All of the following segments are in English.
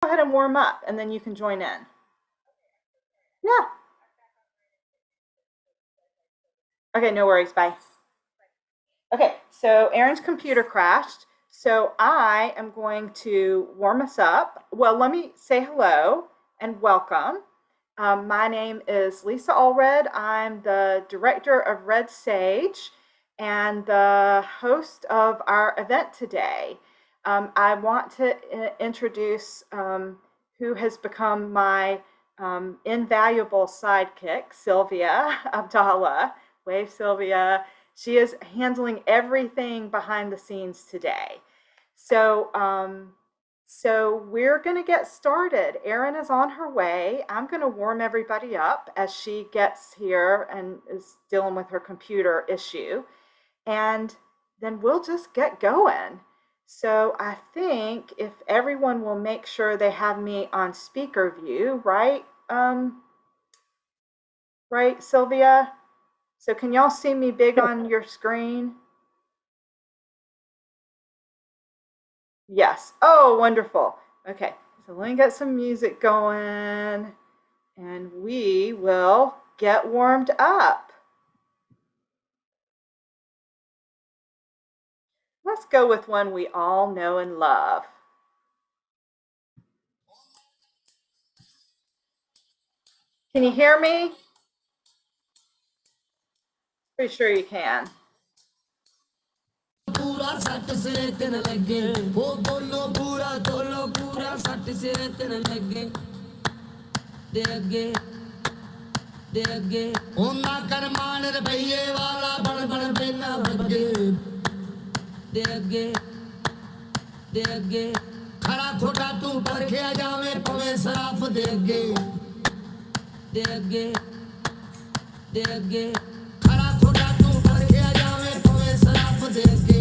go ahead and warm up and then you can join in. Yeah. Okay, no worries. Bye. Okay, so Erin's computer crashed. So I am going to warm us up. Well, let me say hello and welcome. My name is Lisa Allred. I'm the director of Red Sage and the host of our event today. I want to introduce who has become my invaluable sidekick, Sylvia Abdallah. Wave, Sylvia. She is handling everything behind the scenes today. So, so we're going to get started. Erin is on her way. I'm going to warm everybody up as she gets here and is dealing with her computer issue. And then we'll just get going. So I think if everyone will make sure they have me on speaker view, right? Right, Sylvia? So can y'all see me big on your screen? Yes. Oh, wonderful. Okay, so let me get some music going and we will get warmed up. Let's go with one we all know and love. Can you hear me? Pretty sure you can. पूरा सट सिरे तेन लगे वो दोनों पूरा सट सिरे तेन लगे दे अगे ओना कर मान रुपये वाला बड़ बड़ बेना बगे दे अगे खरा खोटा तू परखिया जावे पवे सराफ दे अगे खरा खोटा तू परखिया जावे पवे सराफ दे अगे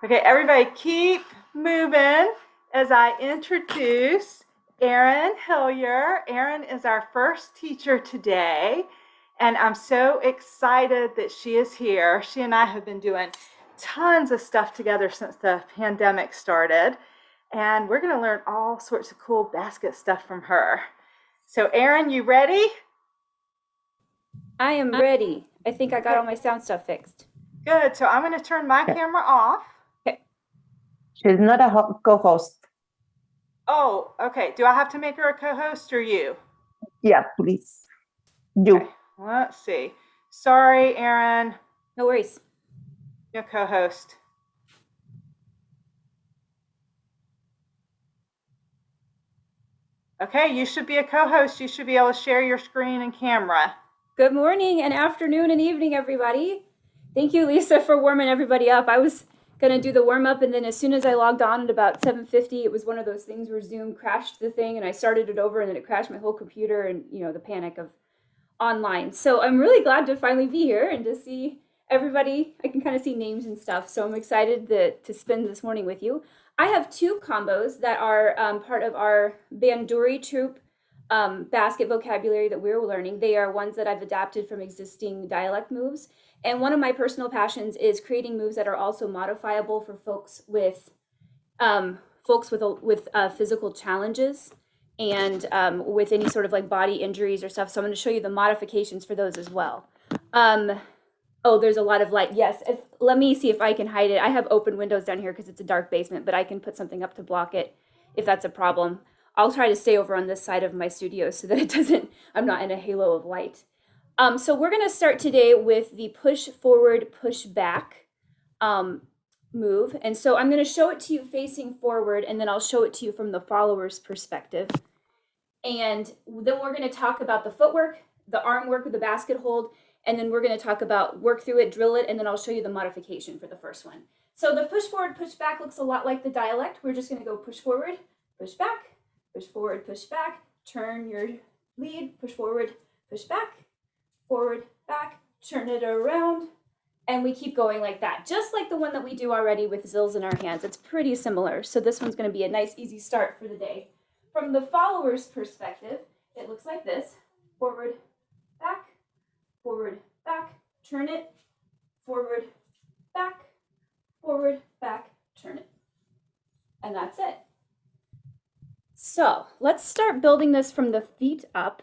Okay, everybody keep moving as I introduce Erin Hillier. Erin is our first teacher today, And I'm so excited that she is here. She and I have been doing tons of stuff together since the pandemic started. And we're going to learn all sorts of cool basket stuff from her. So, Erin, you ready? I am ready. I think I got Okay, all my sound stuff fixed. good. So, I'm going to turn my Okay. camera off. Okay. She's not a co-host. Oh, okay. Do I have to make her a co host or you? Yeah, please. Okay, You. let's see. Sorry, Erin, No worries. your co host. Okay, you should be a co host. You should be able to share your screen and camera. Good morning and afternoon and evening, everybody. Thank you, Lisa, for warming everybody up. I was going to do the warm up, and then as soon as I logged on at about 7:50, it was one of those things where Zoom crashed the thing, and I started it over, and then it crashed my whole computer, and the panic of online. So I'm really glad to finally be here and to see everybody. I can kind of see names and stuff. So I'm excited to spend this morning with you. I have two combos that are part of our Banduri troop basket vocabulary that we're learning. They are ones that I've adapted from existing dialect moves. And one of my personal passions is creating moves that are also modifiable for folks with physical challenges and with any sort of like body injuries or stuff. So I'm going to show you the modifications for those as well. Oh, there's a lot of light. Yes. Let me see if I can hide it. I have open windows down here because it's a dark basement, but I can put something up to block it if that's a problem. I'll try to stay over on this side of my studio so that it doesn't, I'm not in a halo of light. So we're going to start today with the push forward, push back move. And so I'm going to show it to you facing forward, and then I'll show it to you from the follower's perspective. And then we're going to talk about the footwork, the arm work with the basket hold, and then we're going to talk about work through it, drill it, and then I'll show you the modification for the first one. So the push forward, push back looks a lot like the dialect. We're just going to go push forward, push back, push forward, push back, turn your lead, push forward, push back, forward, back, turn it around, and we keep going like that, just like the one that we do already with zills in our hands. It's pretty similar. So this one's going to be a nice, easy start for the day. From the follower's perspective, it looks like this: forward, back, turn it, forward, back, turn it. And that's it. So let's start building this from the feet up.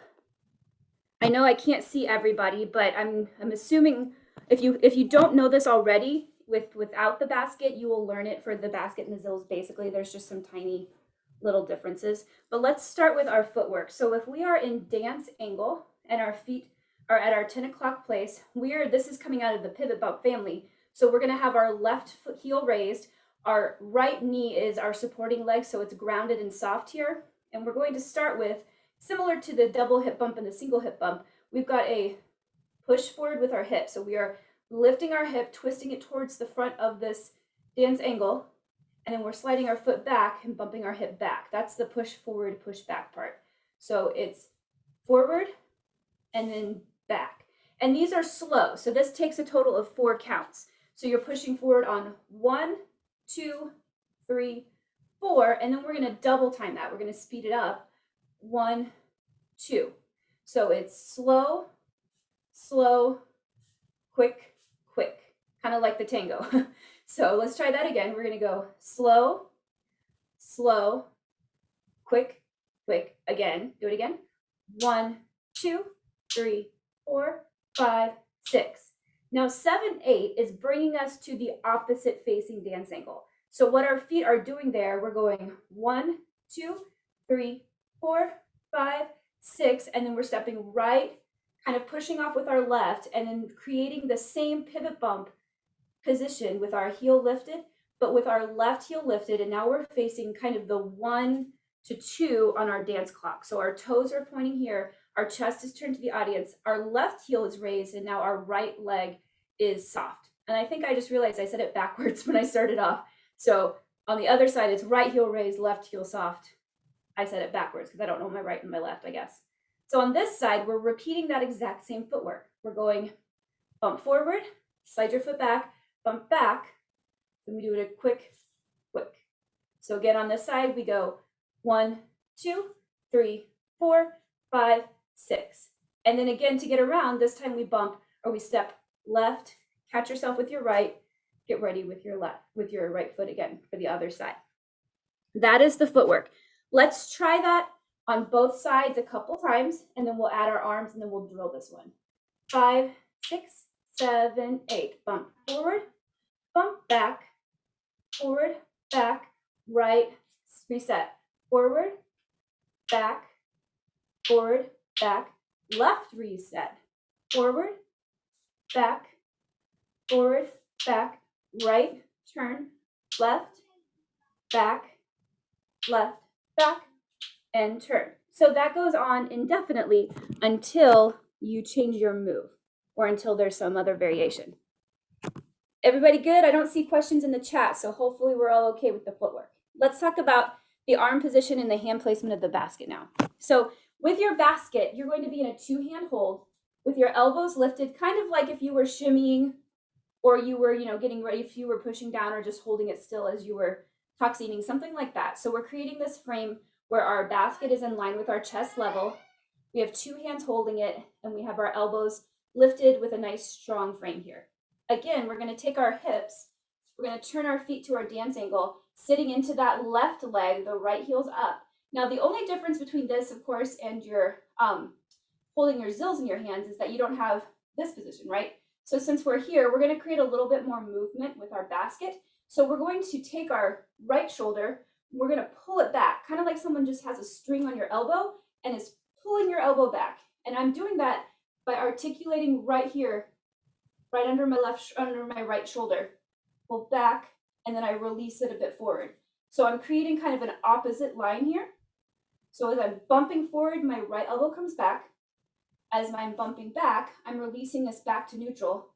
I know I can't see everybody, but I'm assuming if you don't know this already without the basket, you will learn it for the basket and the zills. Basically, there's just some tiny little differences. But let's start with our footwork. So if we are in dance angle and our feet are at our 10 o'clock place, this is coming out of the pivot bump family. So we're going to have our left foot heel raised. Our right knee is our supporting leg, so it's grounded and soft here. And we're going to start with, similar to the double hip bump and the single hip bump, we've got a push forward with our hip. So we are lifting our hip, twisting it towards the front of this dance angle, and then we're sliding our foot back and bumping our hip back. That's the push forward, push back part. So it's forward and then back. And these are slow. So this takes a total of 4 counts. So you're pushing forward on 1, 2, 3, 4, and then we're going to double time that. We're going to speed it up. 1, 2. So it's slow, slow, quick, quick, kind of like the tango. So let's try that again. We're going to go slow, slow, quick, quick. Again, do it again. 1, 2, 3, 4, 5, 6. Now 7, 8 is bringing us to the opposite facing dance angle. So what our feet are doing there, we're going 1, 2, 3, 4, 5, 6, and then we're stepping right, kind of pushing off with our left, and then creating the same pivot bump position with our heel lifted, but with our left heel lifted, and now we're facing kind of the 1 to 2 on our dance clock. So our toes are pointing here, our chest is turned to the audience, our left heel is raised, and now our right leg is soft. And I think I just realized I said it backwards when I started off. So on the other side, it's right heel raised, left heel soft. I said it backwards because I don't know my right and my left, I guess. So on this side, we're repeating that exact same footwork. We're going bump forward, slide your foot back, bump back, then we do it a quick, quick. So again, on this side, we go 1, 2, 3, 4, 5, 6. And then again, to get around, this time we bump or we step left, catch yourself with your right, get ready with your left, with your right foot again for the other side. That is the footwork. Let's try that on both sides a couple times, and then we'll add our arms, and then we'll drill this one. 5, 6, 7, 8. Bump forward, bump back, forward, back, right, reset. Forward, back, forward, back, left, reset. Forward, back, forward, back, right, turn, left, back, back, and turn. So that goes on indefinitely until you change your move or until there's some other variation. Everybody good? I don't see questions in the chat, so hopefully we're all okay with the footwork. Let's talk about the arm position and the hand placement of the basket now. So with your basket, you're going to be in a two-hand hold with your elbows lifted, kind of like if you were shimmying or you were, getting ready, if you were pushing down or just holding it still as you were tuxedoing, something like that. So we're creating this frame where our basket is in line with our chest level. We have two hands holding it, and we have our elbows lifted with a nice strong frame here. Again, we're going to take our hips, we're going to turn our feet to our dance angle, sitting into that left leg, the right heel's up. Now, the only difference between this, of course, and your holding your zills in your hands is that you don't have this position, right? So since we're here, we're going to create a little bit more movement with our basket. So we're going to take our right shoulder, we're going to pull it back, kind of like someone just has a string on your elbow and is pulling your elbow back. And I'm doing that by articulating right here, right under my right shoulder. Pull back, and then I release it a bit forward. So I'm creating kind of an opposite line here. So as I'm bumping forward, my right elbow comes back. As I'm bumping back, I'm releasing this back to neutral,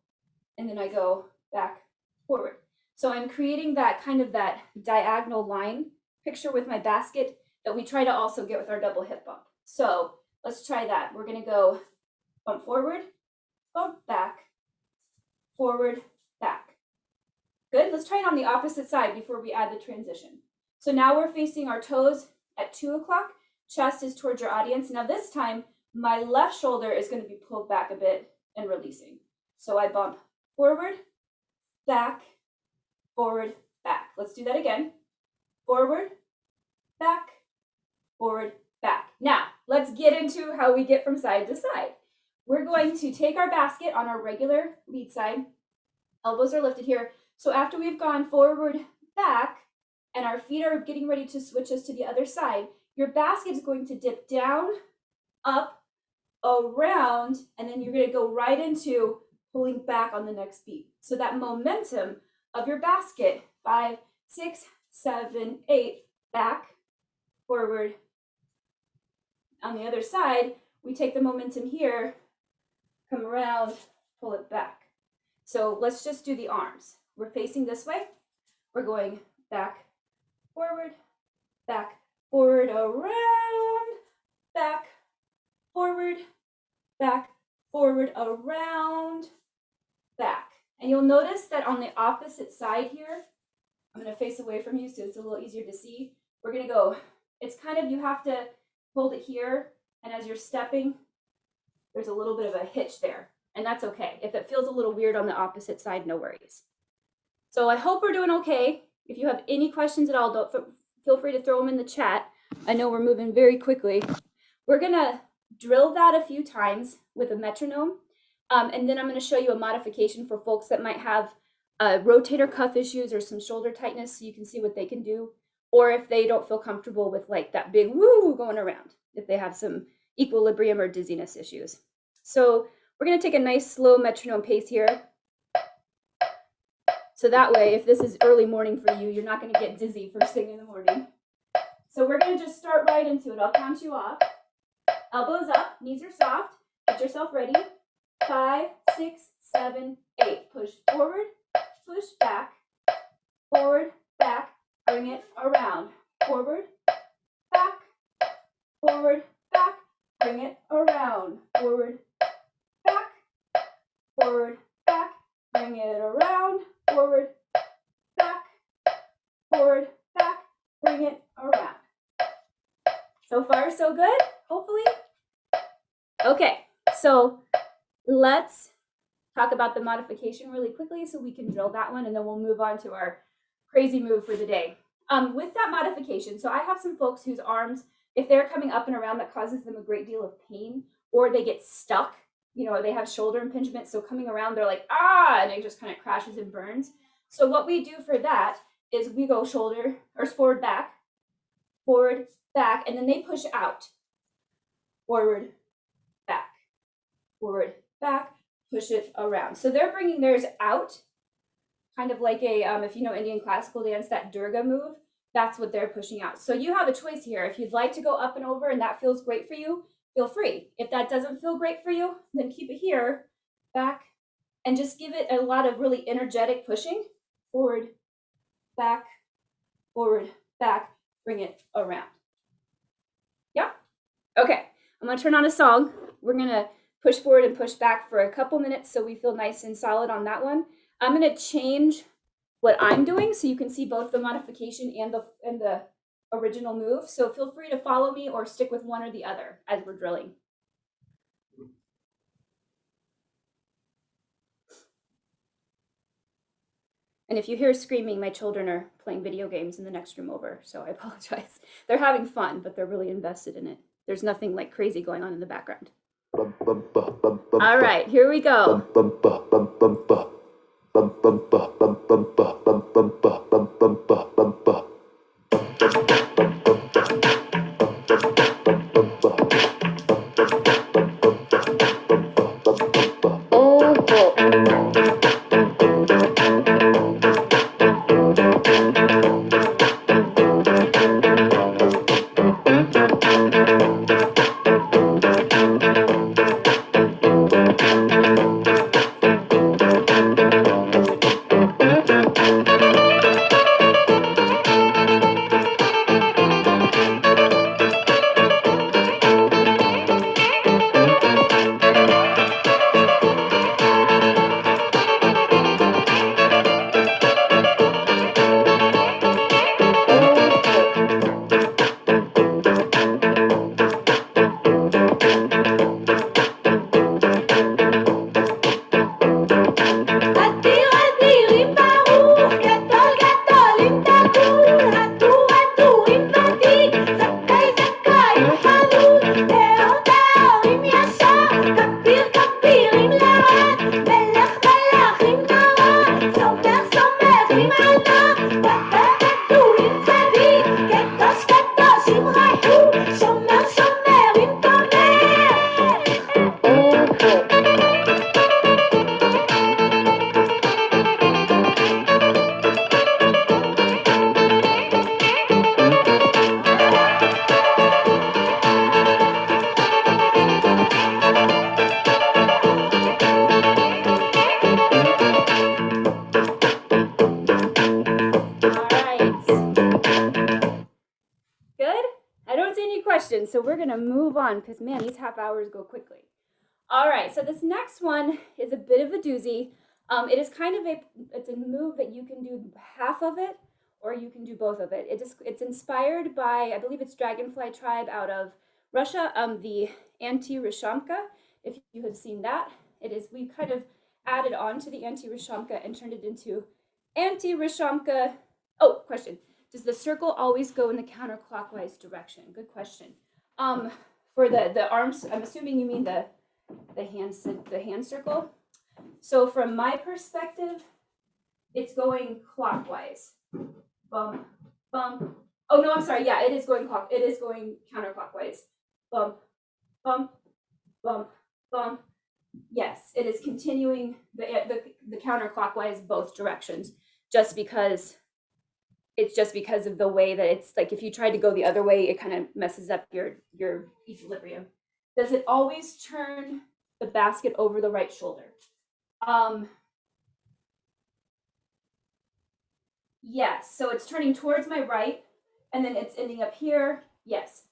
and then I go back forward. So I'm creating that kind of that diagonal line picture with my basket that we try to also get with our double hip bump. So let's try that. We're going to go bump forward, bump back, forward, back. Good. Let's try it on the opposite side before we add the transition. So now we're facing our toes at 2 o'clock. Chest is towards your audience. Now this time, my left shoulder is going to be pulled back a bit and releasing. So I bump forward, back, forward, back. Let's do that again. Forward, back, forward, back. Now, let's get into how we get from side to side. We're going to take our basket on our regular lead side. Elbows are lifted here. So after we've gone forward, back, and our feet are getting ready to switch us to the other side, your basket is going to dip down, up, around, and then you're going to go right into pulling back on the next beat. So that momentum of your basket, 5, 6, 7, 8, back, forward. On the other side, we take the momentum here, come around, pull it back. So let's just do the arms. We're facing this way. We're going back, forward, around, back, forward, around, back. And you'll notice that on the opposite side here, I'm going to face away from you so it's a little easier to see. We're going to go, it's kind of, you have to hold it here, and as you're stepping, there's a little bit of a hitch there, and that's okay. If it feels a little weird on the opposite side, no worries. So I hope we're doing okay. If you have any questions at all, feel free to throw them in the chat. I know we're moving very quickly. We're going to drill that a few times with a metronome, and then I'm going to show you a modification for folks that might have rotator cuff issues or some shoulder tightness, so you can see what they can do, or if they don't feel comfortable with like that big woo going around, if they have some equilibrium or dizziness issues. So we're going to take a nice slow metronome pace here. So that way, if this is early morning for you, you're not going to get dizzy first thing in the morning. So we're going to just start right into it. I'll count you off. Elbows up, knees are soft. Get yourself ready. 5, 6, 7, 8. Push forward, push back, forward, back. Bring it around. Forward, back, forward, back. Bring it around. Forward, back, forward, back. Bring it around. Forward, back, forward, back. Bring it around. So far, so good, hopefully. Okay, So let's talk about the modification really quickly so we can drill that one, and then we'll move on to our crazy move for the day. With that modification, so I have some folks whose arms, if they're coming up and around, that causes them a great deal of pain, or they get stuck, you know, they have shoulder impingement, so coming around, they're like, ah, and it just kind of crashes and burns. So what we do for that is we go shoulder, or forward, back, and then they push out. Forward, back, push it around. So they're bringing theirs out, kind of like a, if you know Indian classical dance, that Durga move, that's what they're pushing out. So you have a choice here. If you'd like to go up and over and that feels great for you, feel free. If that doesn't feel great for you, then keep it here, back, and just give it a lot of really energetic pushing. Forward, back, bring it around. Yeah? Okay, I'm gonna turn on a song. We're gonna push forward and push back for a couple minutes so we feel nice and solid on that one. I'm gonna change what I'm doing so you can see both the modification and the original move. So feel free to follow me or stick with one or the other as we're drilling. And if you hear screaming, my children are playing video games in the next room over, so I apologize. They're having fun, but they're really invested in it. There's nothing like crazy going on in the background. All right, here we go. So we're gonna move on because man, these half hours go quickly. All right, so this next one is a bit of a doozy. It is kind of it's a move that you can do half of it or you can do both of it. It's inspired by, I believe it's Dragonfly Tribe out of Russia, the Anti-Rishamka. If you have seen that, we kind of added on to the Anti-Rishamka and turned it into Anti-Rishamka. Oh, question. Does the circle always go in the counterclockwise direction? Good question. For the arms, I'm assuming you mean the hand circle. So from my perspective, it's going clockwise. Bump, bump. Oh no, I'm sorry. Yeah, it is going counterclockwise. Bump, bump, bump, bump. Yes, it is continuing the counterclockwise both directions, just because of the way that it's like, if you try to go the other way, it kind of messes up your equilibrium. Does it always turn the basket over the right shoulder? Yes, so it's turning towards my right, and then it's ending up here. Yes.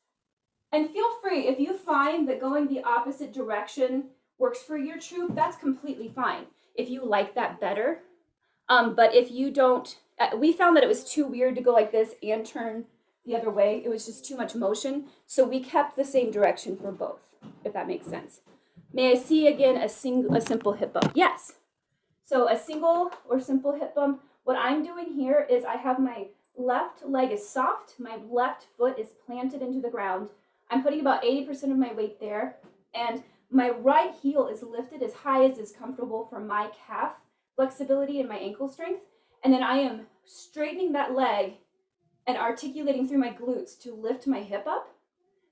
And feel free, if you find that going the opposite direction works for your troop, that's completely fine. If you like that better. But if you don't, we found that it was too weird to go like this and turn the other way. It was just too much motion. So we kept the same direction for both, if that makes sense. May I see again a simple hip bump? Yes. So a single or simple hip bump, what I'm doing here is I have my left leg is soft, my left foot is planted into the ground. I'm putting about 80% of my weight there, and my right heel is lifted as high as is comfortable for my calf flexibility and my ankle strength. And then I am straightening that leg and articulating through my glutes to lift my hip up.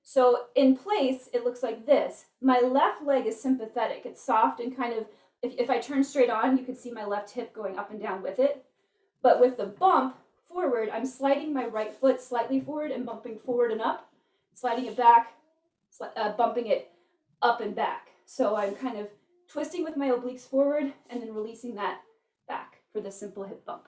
So in place, it looks like this. My left leg is sympathetic. It's soft and kind of, if I turn straight on, you can see my left hip going up and down with it. But with the bump forward, I'm sliding my right foot slightly forward and bumping forward and up, sliding it back, bumping it up and back. So I'm kind of twisting with my obliques forward and then releasing that back for the simple hip bump.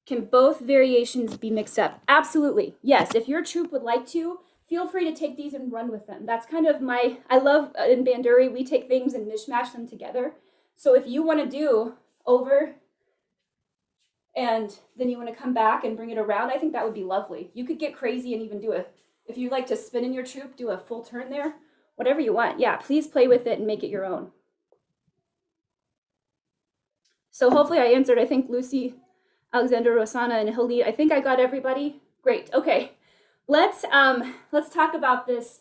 Can both variations be mixed up? Absolutely. Yes. If your troop would like to, feel free to take these and run with them. That's kind of I love in Banduri, we take things and mishmash them together. So if you want to do over and then you want to come back and bring it around, I think that would be lovely. You could get crazy and even if you like to spin in your troop, do a full turn there, whatever you want. Yeah, please play with it and make it your own. So hopefully I answered, I think Lucy, Alexander, Rosanna, and Hildy, I think I got everybody. Great, okay. Let's talk about this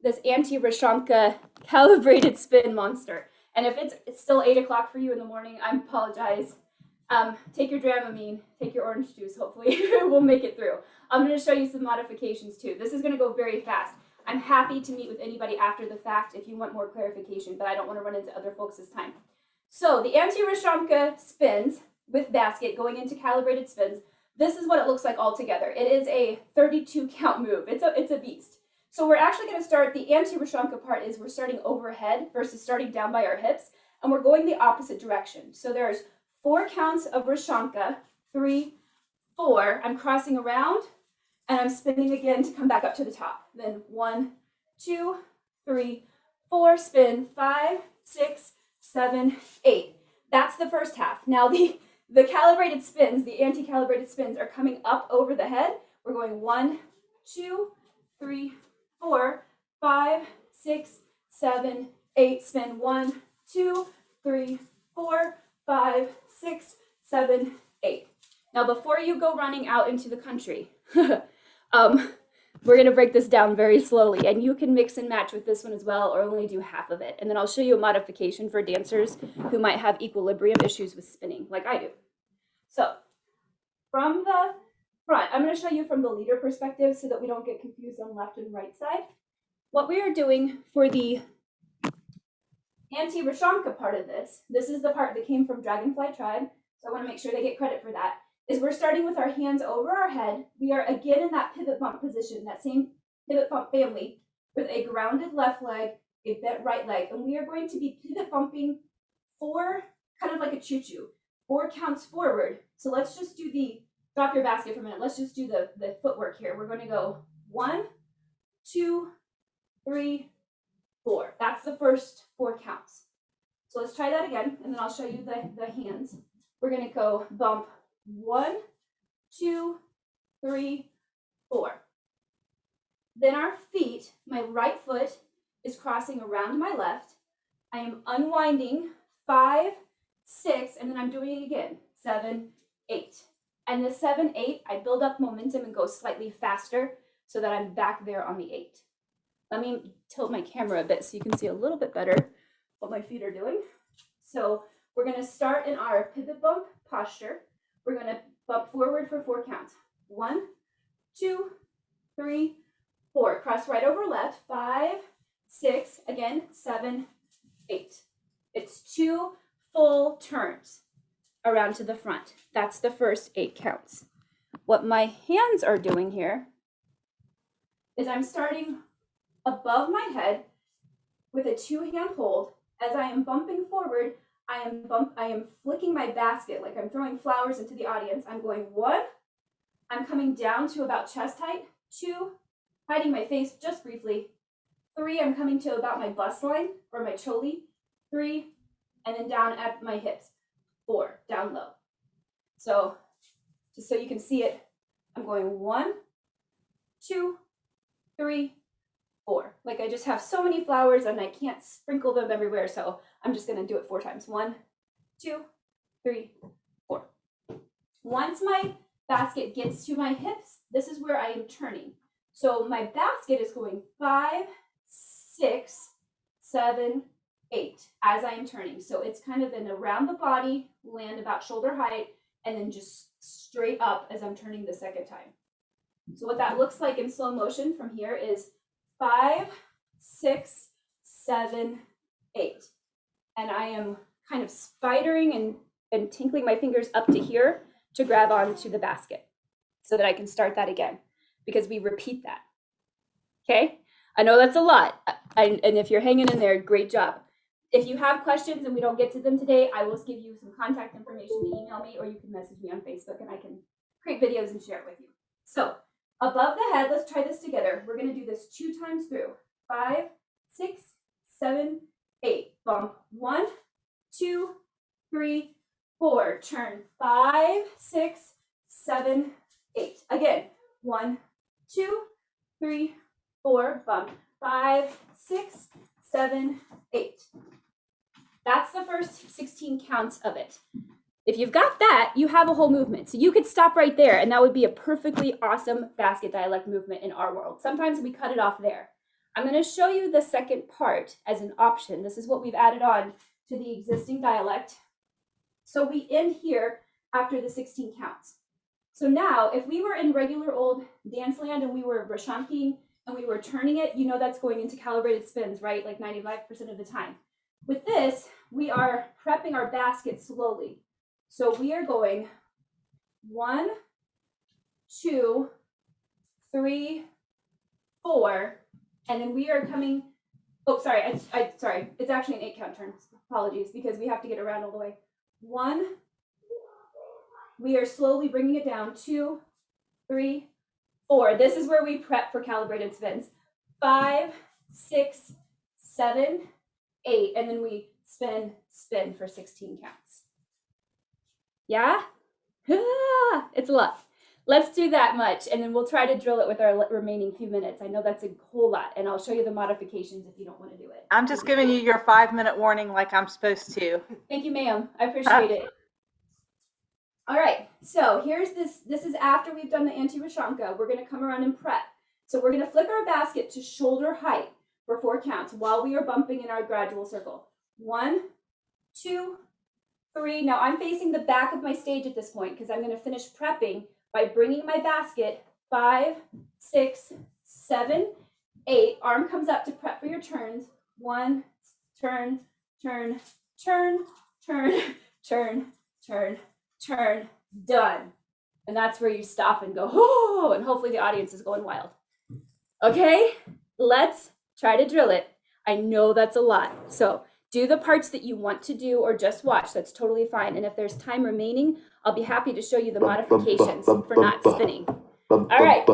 anti-Rashamka calibrated spin monster. And if it's still 8 o'clock for you in the morning, I apologize. Take your Dramamine, take your orange juice, hopefully we'll make it through. I'm gonna show you some modifications too. This is gonna go very fast. I'm happy to meet with anybody after the fact if you want more clarification, but I don't wanna run into other folks' time. So the anti-Rashamka spins with basket going into calibrated spins, this is what it looks like all together. It is a 32 count move. It's a beast. So we're actually going to start, the anti-Rashamka part is we're starting overhead versus starting down by our hips, and we're going the opposite direction. So there's 4 counts of Rashamka, 3, 4. I'm crossing around and I'm spinning again to come back up to the top. Then 1, 2, 3, 4, spin, 5, 6, 7, 8. That's the first half. Now the calibrated spins, the anti-calibrated spins are coming up over the head. We're going 1, 2, 3, 4, 5, 6, 7, 8. Spin 1, 2, 3, 4, 5, 6, 7, 8. Now before you go running out into the country, we're going to break this down very slowly, and you can mix and match with this one as well, or only do half of it. And then I'll show you a modification for dancers who might have equilibrium issues with spinning, like I do. So from the front, I'm going to show you from the leader perspective so that we don't get confused on left and right side. What we are doing for the anti-Rashamka part of this is the part that came from Dragonfly Tribe, so I want to make sure they get credit for that, is we're starting with our hands over our head. We are again in that pivot bump position, that same pivot bump family, with a grounded left leg, a bent right leg, and we are going to be pivot bumping 4, kind of like a choo-choo, 4 counts forward. So let's just do drop your basket for a minute. Let's just do the footwork here. We're going to go 1, 2, 3, 4. That's the first 4 counts. So let's try that again, and then I'll show you the hands. We're going to go bump 1, 2, 3, 4. Then our feet, my right foot is crossing around my left. I am unwinding 5, 6, and then I'm doing it again, 7, 8. And the 7, 8, I build up momentum and go slightly faster so that I'm back there on the 8. Let me tilt my camera a bit so you can see a little bit better what my feet are doing. So we're going to start in our pivot bump posture. We're going to bump forward for 4 counts. 1, 2, 3, 4. Cross right over left. 5, 6. Again, 7, 8. It's 2 full turns around to the front. That's the first 8 counts. What my hands are doing here is I'm starting above my head with a 2-hand hold. As I am bumping forward, I am flicking my basket like I'm throwing flowers into the audience. I'm going 1, I'm coming down to about chest height. 2, hiding my face just briefly. 3, I'm coming to about my bust line or my choli. 3, and then down at my hips. 4, down low. So just so you can see it, I'm going 1, 2, 3, 4. Like I just have so many flowers and I can't sprinkle them everywhere, so I'm just gonna do it 4 times. 1, 2, 3, 4. Once my basket gets to my hips, this is where I am turning. So my basket is going 5, 6, 7, 8 as I am turning. So it's kind of an around the body, land about shoulder height, and then just straight up as I'm turning the second time. So what that looks like in slow motion from here is 5, 6, 7, 8. And I am kind of spidering and tinkling my fingers up to here to grab onto the basket so that I can start that again, because we repeat that. Okay? I know that's a lot. And if you're hanging in there, great job. If you have questions and we don't get to them today, I will give you some contact information to email me, or you can message me on Facebook and I can create videos and share it with you. So above the head, let's try this together. We're going to do this 2 times through. 5, 6, 7, 8. Bump. 1, 2, 3, 4. Turn. 5, 6, 7, 8. Again. 1, 2, 3, 4. Bump. 5, 6, 7, 8. That's the first 16 counts of it. If you've got that, you have a whole movement. So you could stop right there, and that would be a perfectly awesome basket dialect movement in our world. Sometimes we cut it off there. I'm going to show you the second part as an option. This is what we've added on to the existing dialect. So we end here after the 16 counts. So now, if we were in regular old dance land and we were Rashanking and we were turning it, you know that's going into calibrated spins, right? Like 95% of the time. With this, we are prepping our basket slowly. So we are going 1, 2, 3, 4, and then we are coming. Oh, sorry, sorry. It's actually an 8 count turn. Apologies, because we have to get around all the way. 1. We are slowly bringing it down. 2, 3, 4. This is where we prep for calibrated spins. 5, 6, 7, 8, and then we spin for 16 counts. Yeah? It's a lot. Let's do that much, and then we'll try to drill it with our remaining few minutes. I know that's a whole lot, and I'll show you the modifications if you don't want to do it. I'm just giving you your 5-minute warning like I'm supposed to. Thank you, ma'am. I appreciate it. All right, so here's this. This is after we've done the anti-Rashanka. We're going to come around and prep. So we're going to flick our basket to shoulder height for 4 counts while we are bumping in our gradual circle. 1, 2, 3. Now I'm facing the back of my stage at this point because I'm going to finish prepping by bringing my basket 5, 6, 7, 8. Arm comes up to prep for your turns. 1, turn, turn, turn, turn, turn, turn, turn, done. And that's where you stop and go, oh, and hopefully the audience is going wild. Okay, let's try to drill it. I know that's a lot. So do the parts that you want to do or just watch. That's totally fine. And if there's time remaining, I'll be happy to show you the modifications for not spinning. All right,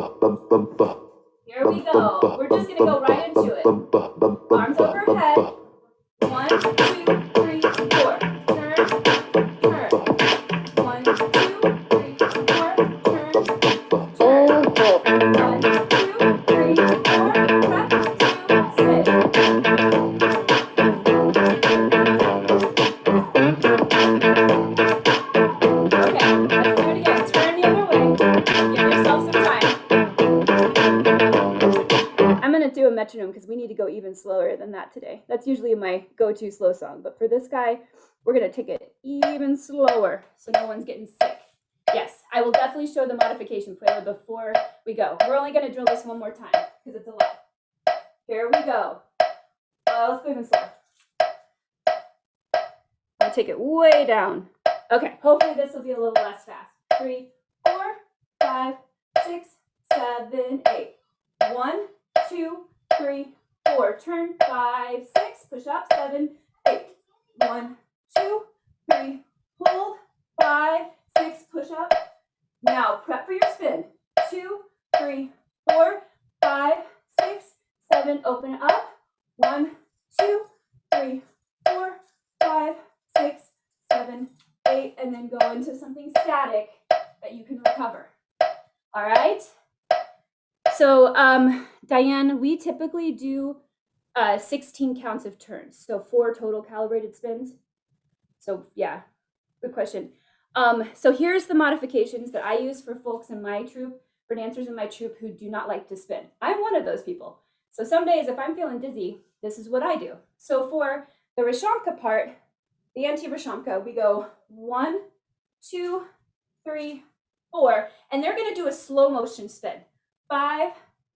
here we go. We're just going to go right into it. Arms overhead. 1, 2, 3, 4. Turn, turn. 1, 2, 3, 4. Turn, turn. 1, 2, 3, 4. Prep, 2, spin. Do a metronome because we need to go even slower than that today. That's usually my go-to slow song, but for this guy, we're going to take it even slower so no one's getting sick. Yes, I will definitely show the modification player before we go. We're only going to drill this one more time because it's a lot. Here we go. Let's go even slower. I'll take it way down. Okay, hopefully this will be a little less fast. 3, 4, 5, 6, 7, 8. 1, 2, 3, 4. Turn. 5, 6. Push up. 7, 8. 1, 2, 3. Hold. 5, 6. Push up. Now prep for your spin. 2, 3, 4, 5, 6, 7. Open it up. 1, 2, 3, 4, 5, 6, 7, 8. And then go into something static that you can recover. All right. So, Diane, we typically do 16 counts of turns, so 4 total calibrated spins. So yeah, good question. So here's the modifications that I use for folks in my troop, for dancers in my troop who do not like to spin. I'm one of those people. So some days if I'm feeling dizzy, this is what I do. So for the Rishamka part, the anti-Rishamka, we go 1, 2, 3, 4, and they're gonna do a slow motion spin. 5,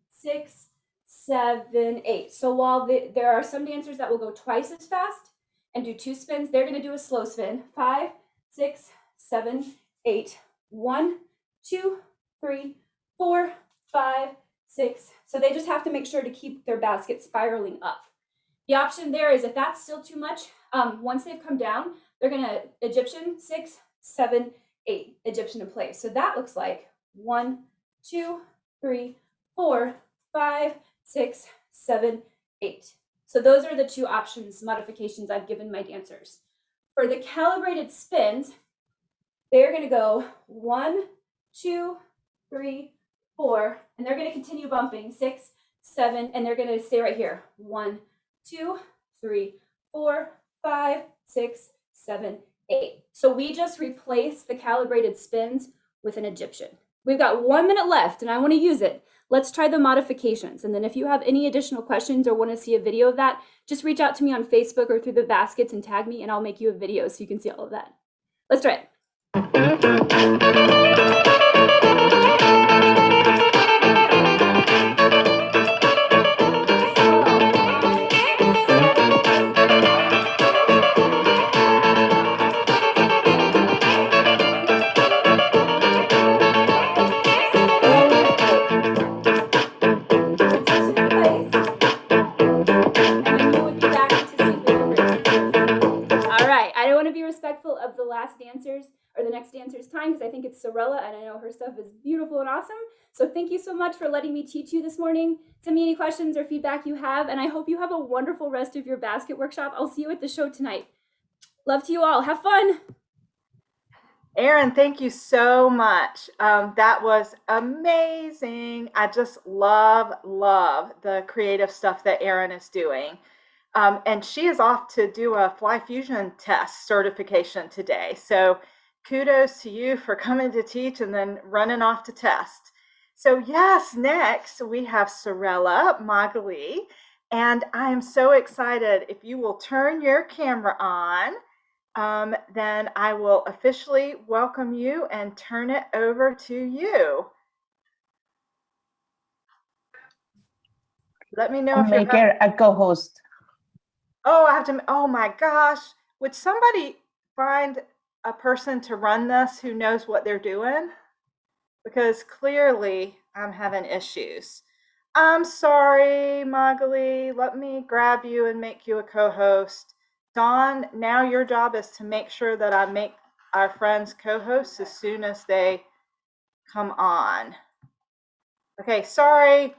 6, 7, 8. So while there are some dancers that will go twice as fast and do 2 spins, they're gonna do a slow spin. 5, 6, 7, 8. 1, 2, 3, 4, 5, 6. So they just have to make sure to keep their basket spiraling up. The option there is if that's still too much, once they've come down, they're gonna Egyptian 6, 7, 8, Egyptian in place. So that looks like 1, 2, 3, 4, 5, 6, 7, 8. So those are the 2 options, modifications I've given my dancers. For the calibrated spins, they're gonna go 1, 2, 3, 4, and they're gonna continue bumping 6, 7, and they're gonna stay right here. 1, 2, 3, 4, 5, 6, 7, 8. So we just replaced the calibrated spins with an Egyptian. We've got 1 minute left and I want to use it. Let's try the modifications. And then if you have any additional questions or want to see a video of that, just reach out to me on Facebook or through the baskets and tag me and I'll make you a video so you can see all of that. Let's try it. Of the last dancers or the next dancer's time because I think it's Sorella and I know her stuff is beautiful and awesome. So thank you so much for letting me teach you this morning. Send me any questions or feedback you have and I hope you have a wonderful rest of your basket workshop. I'll see you at the show tonight. Love to you all. Have fun. Erin, thank you so much. That was amazing. I just love the creative stuff that Erin is doing. And she is off to do a Fly Fusion test certification today. So kudos to you for coming to teach and then running off to test. So yes, next we have Sorella Magali. And I am so excited. If you will turn your camera on, then I will officially welcome you and turn it over to you. Let me know if you're make her a co-host. Oh, I have to, oh my gosh. Would somebody find a person to run this who knows what they're doing? Because clearly I'm having issues. I'm sorry, Magali. Let me grab you and make you a co-host. Dawn, now your job is to make sure that I make our friends co-hosts as soon as they come on. Okay, sorry.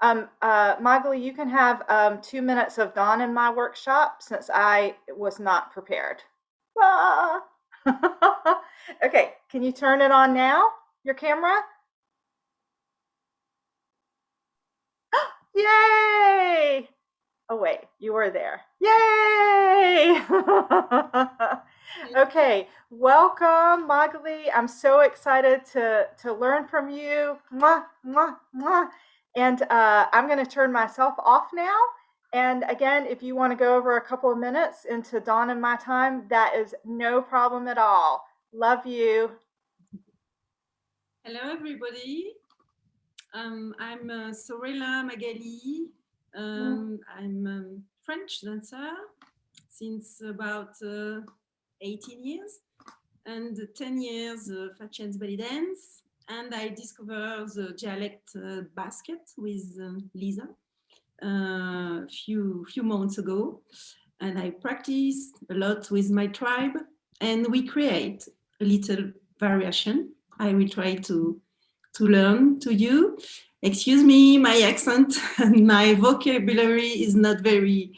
Magali, you can have 2 minutes of Dawn in my workshop since I was not prepared. Ah. Okay, can you turn it on now, your camera? Yay! Oh wait, you were there. Yay! Okay, welcome, Magali. I'm so excited to learn from you. Mwah, mwah, mwah. And I'm going to turn myself off now. And again, if you want to go over a couple of minutes into Dawn and my time, that is no problem at all. Love you. Hello, everybody. I'm Sorella Magali. I'm a French dancer since about 18 years and 10 years Fat Chance belly dance. And I discovered the dialect basket with Lisa a few months ago. And I practiced a lot with my tribe and we create a little variation. I will try to learn to you. Excuse me, my accent and my vocabulary is not very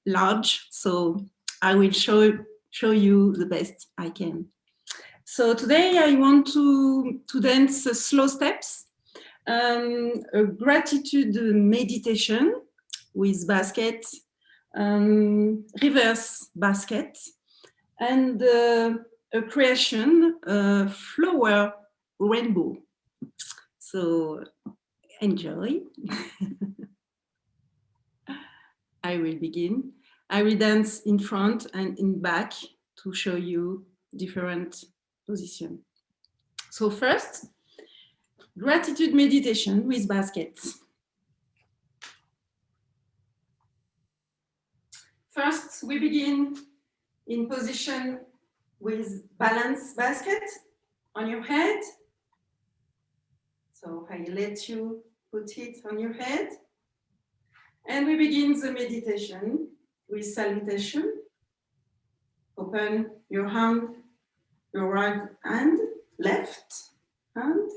large, so I will show you the best I can. So today I want to dance slow steps A gratitude meditation with basket, reverse basket, and a creation, flower rainbow. So enjoy. I will begin. I will dance in front and in back to show you different positions. So first, gratitude meditation with baskets. First, we begin in position with balance basket on your head. So I let you put it on your head. And we begin the meditation with salutation. Open your hand, your right hand, left hand.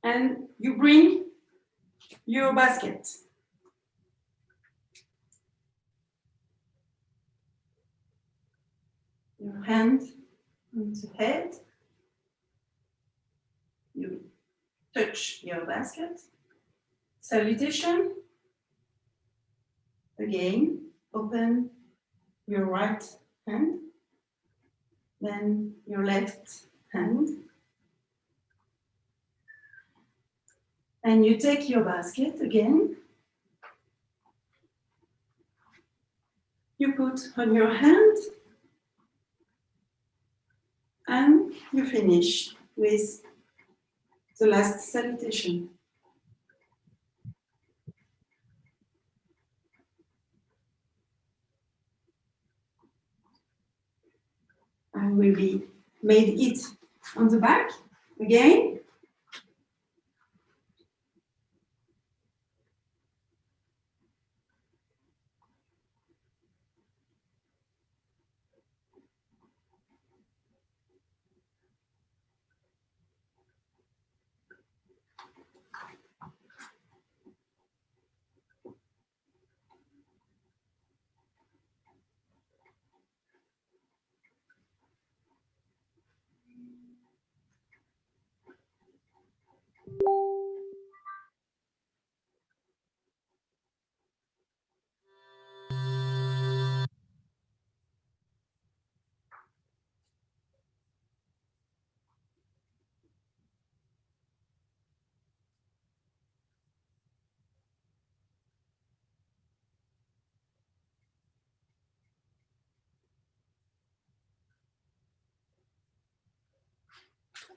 And you bring your basket. Your hand on the head. You touch your basket. Salutation. Again, open your right hand, then your left hand. And you take your basket again. You put on your hand, and you finish with the last salutation. I will be made it on the back again.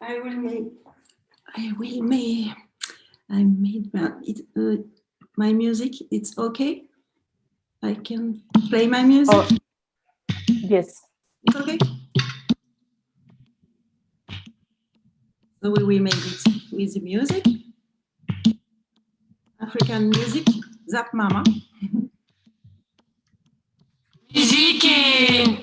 I made my music. It's okay. I can play my music. Oh, yes. It's okay. So we will make it with the music. African music. Zap Mama. Miziki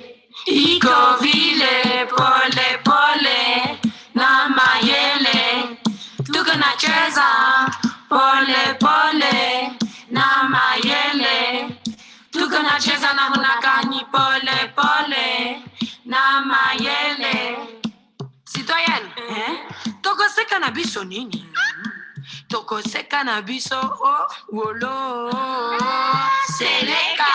iko vile pole pole na mayele, tuko nacheza pole pole na mayele, tuko nacheza na mnakani pole pole na mayele. Citoyenne, toko se cannabis nini? Toko se cannabis oh wolo seleka.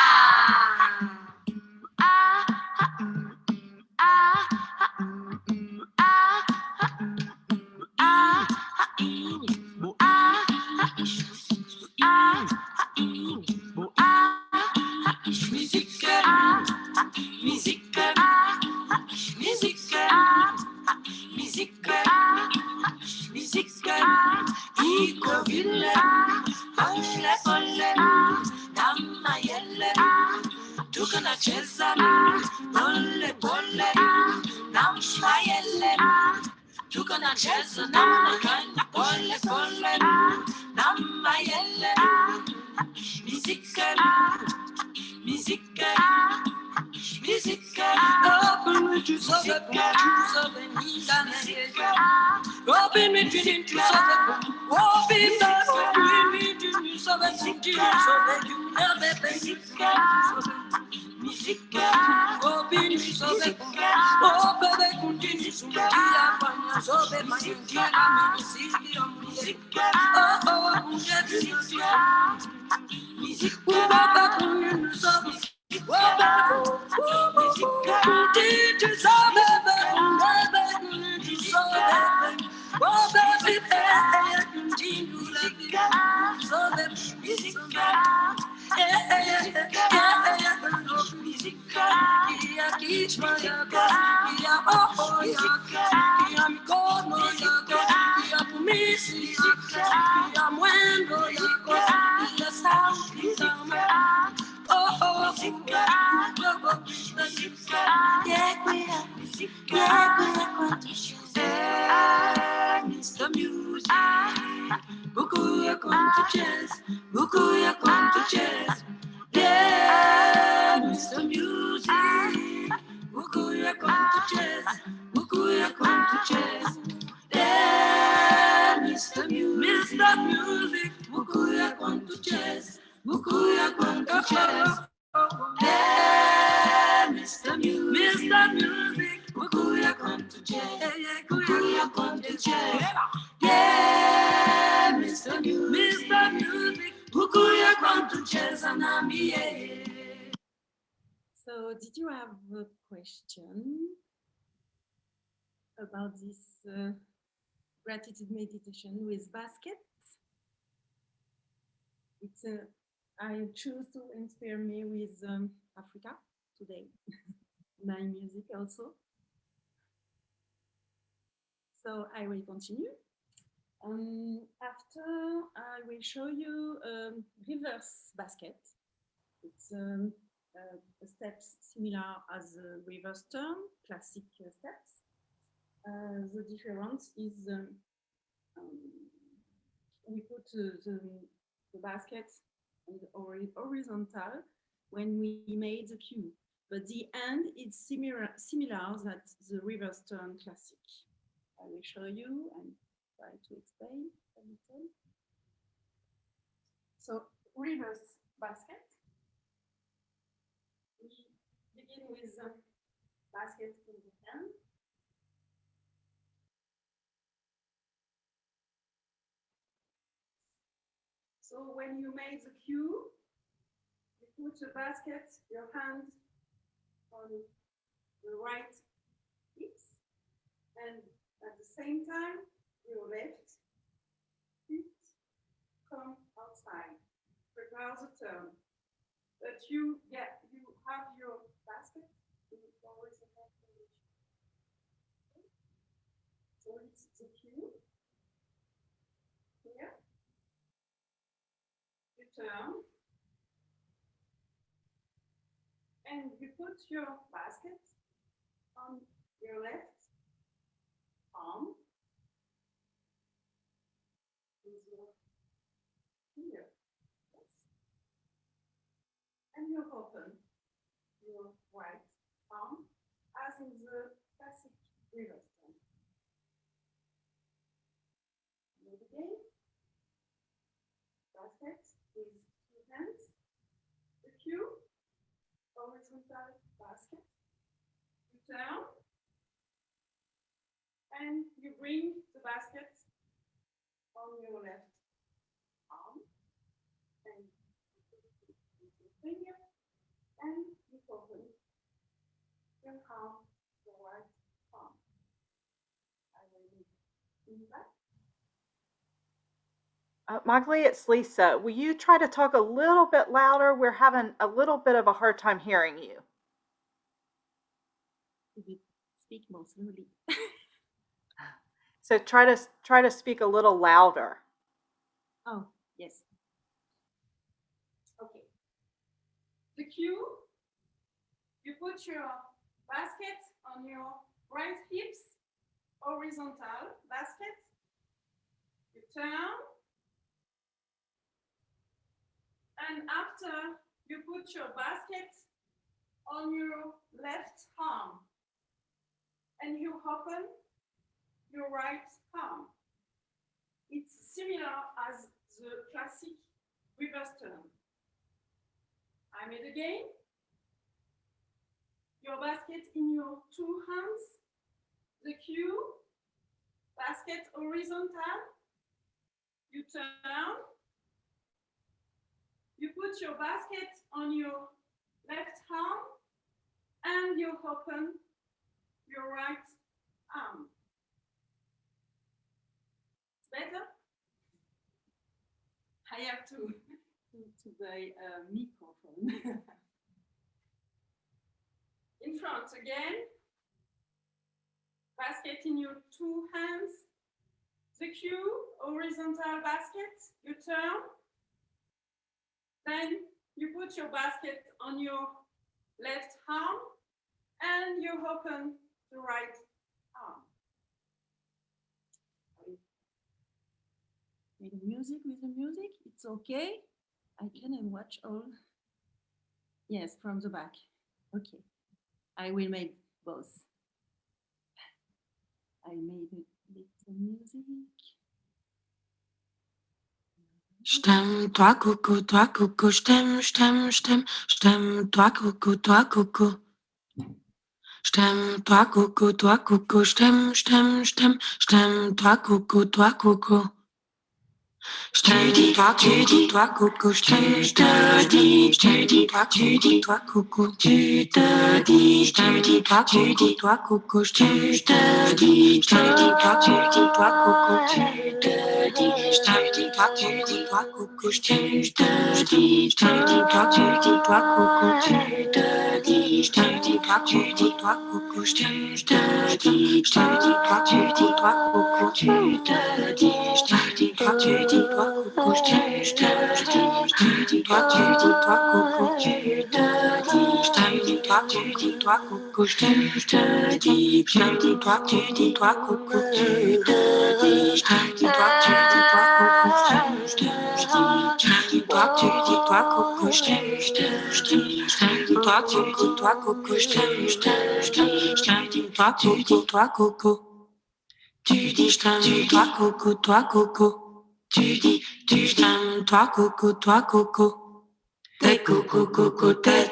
Musique, sobe mayendia na muziki ya muziki. Oh oh, muziki ya muziki. Baba kunu sobe. Baba did you sobe baba kunu sobe. Baba bibe jindula sobe muziki. Mr. Music, Bukuya come to jazz, Bukuya come to jazz. Yeah, Mr. Music, Bukuya come to jazz, Bukuya come to jazz. Yeah, Mr. Music, Bukuya come to jazz, Bukuya come to jazz. Yeah, Mr. Music, Bukuya come to jazz, Bukuya come to jazz. Yeah, Mr. Music, Bukuya come to jazz and So, did you have a question about this gratitude meditation with baskets? It's I choose to inspire me with Africa today, my music also. So I will continue. After I will show you reverse basket. It's steps similar as reverse turn, classic steps. The difference is we put the basket on the horizontal when we made the cue, but the end is similar that the reverse turn classic. I will show you and try to explain a little. So reverse basket. We begin with the basket in the hand. So when you made the cue, you put the basket, your hand on the right hip, and at the same time, your left feet come outside. Prepare the turn. But you have your basket. Always have so it's the cue. Here. You turn. And you put your basket on your left arm. Here. Yes. And you open your right arm as in the classic reverse turn. And again, basket with two hands. The cue, horizontal basket. You turn and you bring the basket on your left arm and you put it with your finger and you open your arm, your right arm. I will move back. Magli, it's Lisa. Will you try to talk a little bit louder? We're having a little bit of a hard time hearing you. Could you speak more slowly? So try to speak a little louder. Oh, yes. Okay. The cue, you put your basket on your right hips, horizontal basket. You turn. And after you put your basket on your left arm and you open your right arm. It's similar as the classic reverse turn. I made again. Your basket in your two hands, the cue, basket horizontal. You turn. You put your basket on your left arm and you open your right arm. Better? I have to buy a microphone. In front again. Basket in your two hands. The cue, horizontal basket. You turn. Then you put your basket on your left arm and you open the right arm. Make music with the music, it's okay. I can watch all. Yes, from the back. Okay. I will make both. I made a little music. Stem, toi coucou, stem, stem, stem, stem, toi coucou. Stem, toi coucou, stem, stem, stem, stem, toi coucou. Tu dis, toi coucou, je te dis, toi coucou, tu te dis, toi coucou, je te dis, toi coucou, tu te dis, toi coucou, je te dis, toi coucou, tu te dis, toi coucou, je te dis, toi coucou, tu te dis, toi coucou, je te dis, toi coucou, tu te dis, toi coucou, je te dis, toi coucou, tu te dis, toi coucou, je te dis, toi coucou, je te dis, toi coucou. Tu dis, toi coucou, tu dis, toi coucou, t'es coucou, t'es,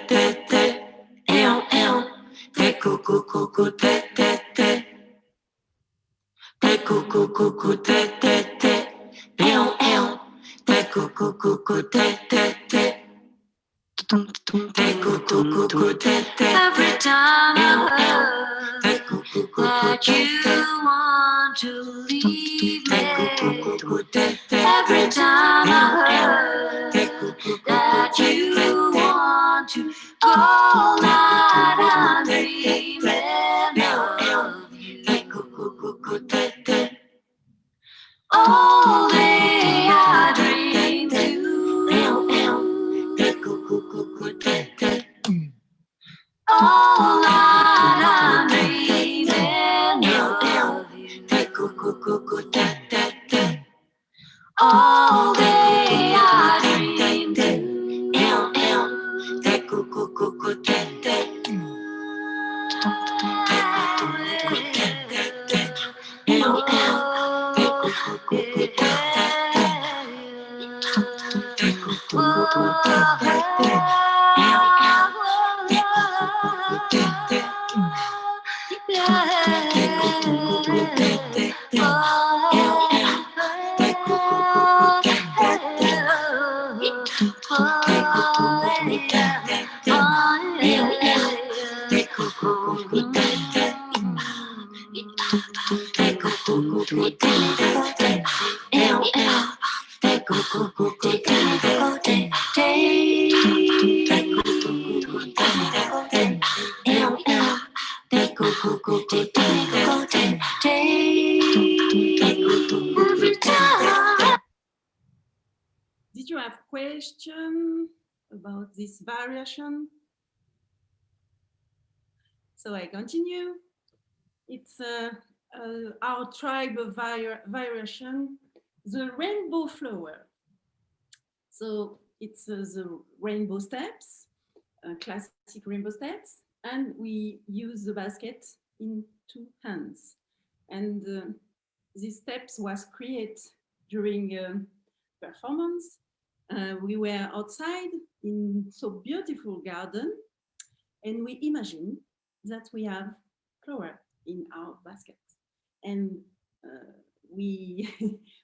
et on, t'es coucou, t'es, t'es coucou, t'es, et on, t'es coucou, t'es. Every time I heard that you want to leave me, every time I heard that you want to go, night I'm dreaming of you. All day I dream all night I'm dreaming of you. All day I dream Did you have question about this variation? So I continue. It's our tribe of variation, the rainbow flower. So it's the rainbow steps, classic rainbow steps, and we use the basket in two hands. And these steps was created during performance. We were outside in so beautiful garden, and we imagine that we have flower in our basket. And we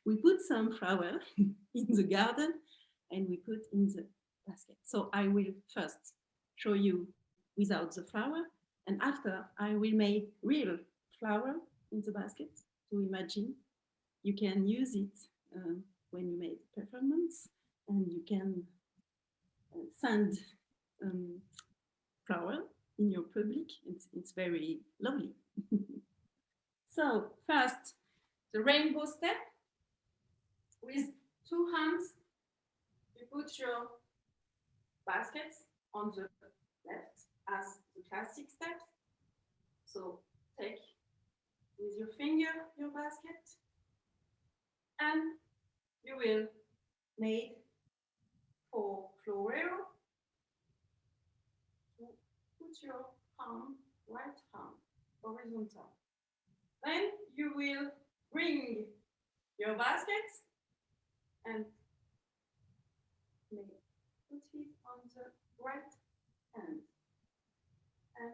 we put some flower in the garden and we put in the basket. So I will first show you without the flower, and after I will make real flower in the basket to imagine. You can use it when you make performance, and you can send flower in your public. It's very lovely. So first, the rainbow step. With 2 hands, you put your baskets on the left as the classic steps. So take with your finger your basket, and you will make 4 florero. Put your arm, right arm, horizontal. Then you will bring your basket and put it on the right hand. And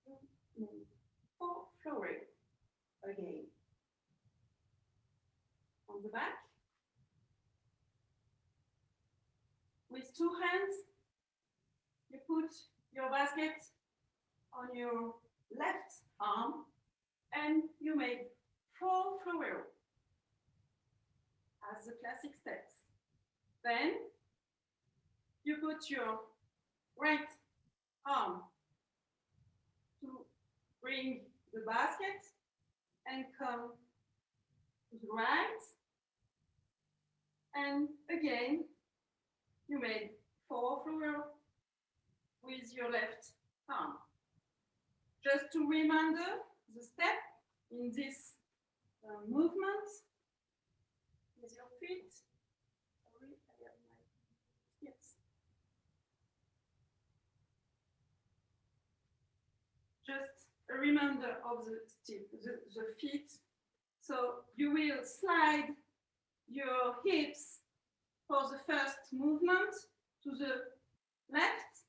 you make 4 florero again. On the back. With 2 hands, you put your basket on your left arm and you make 4 florero as the classic steps. Then you put your right arm to bring the basket and come to the right. And again, you made 4 florero with your left arm. Just to remember the step in this movement with your feet. Sorry, I have my yes. Just a reminder of the feet. So you will slide your hips for the first movement to the left,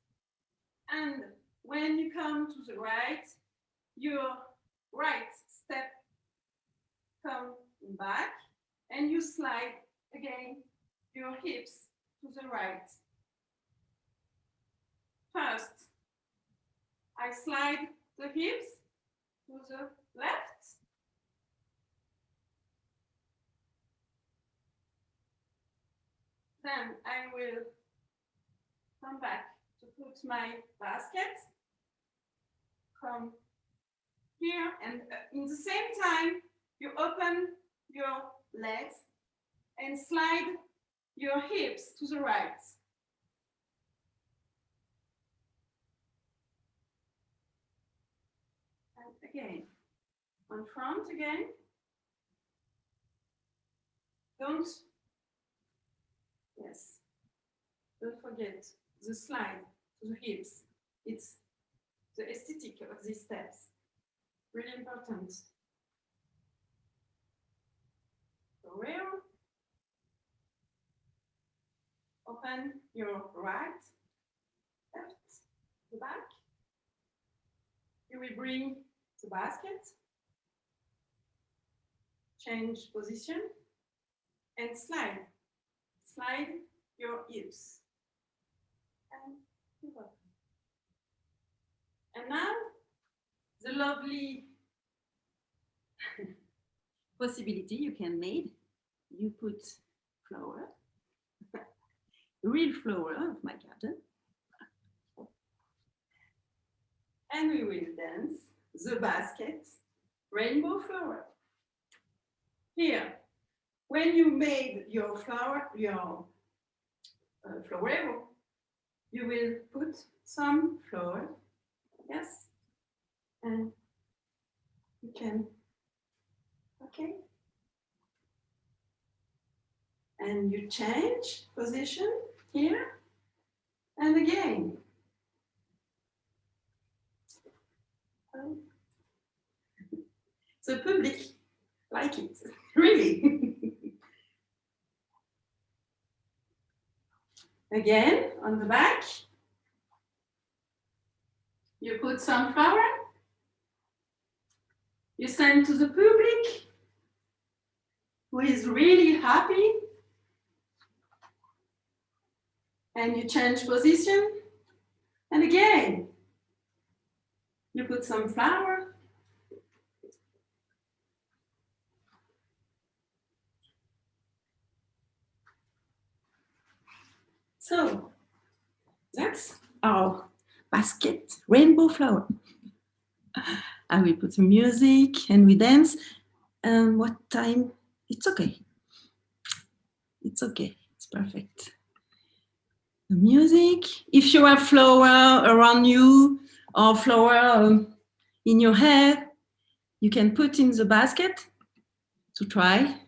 and when you come to the right, your right step come back and you slide again your hips to the right. First, I slide the hips to the left. Then I will come back to put my basket. Come here, and in the same time, you open your legs and slide your hips to the right. And again, on front again. Don't forget the slide to the hips. It's the aesthetic of these steps. Really important. So rear. Open your right, left, the back. You will bring the basket. Change position and slide. Slide your hips. And you're welcome. And now, the lovely possibility you can make. You put flower, real flower of my garden. And we will dance the basket, rainbow flower. Here, when you made your flower, your florero, you will put some flower, yes, and you can, okay, and you change position here, and again. The public like it, really. Again, on the back, you put some flower, you send to the public, who is really happy, and you change position, and again, you put some flour, so that's our basket, rainbow flower. And we put some music and we dance. And what time? It's okay. It's okay. It's perfect. The music. If you have flower around you or flower in your hair, you can put in the basket to try.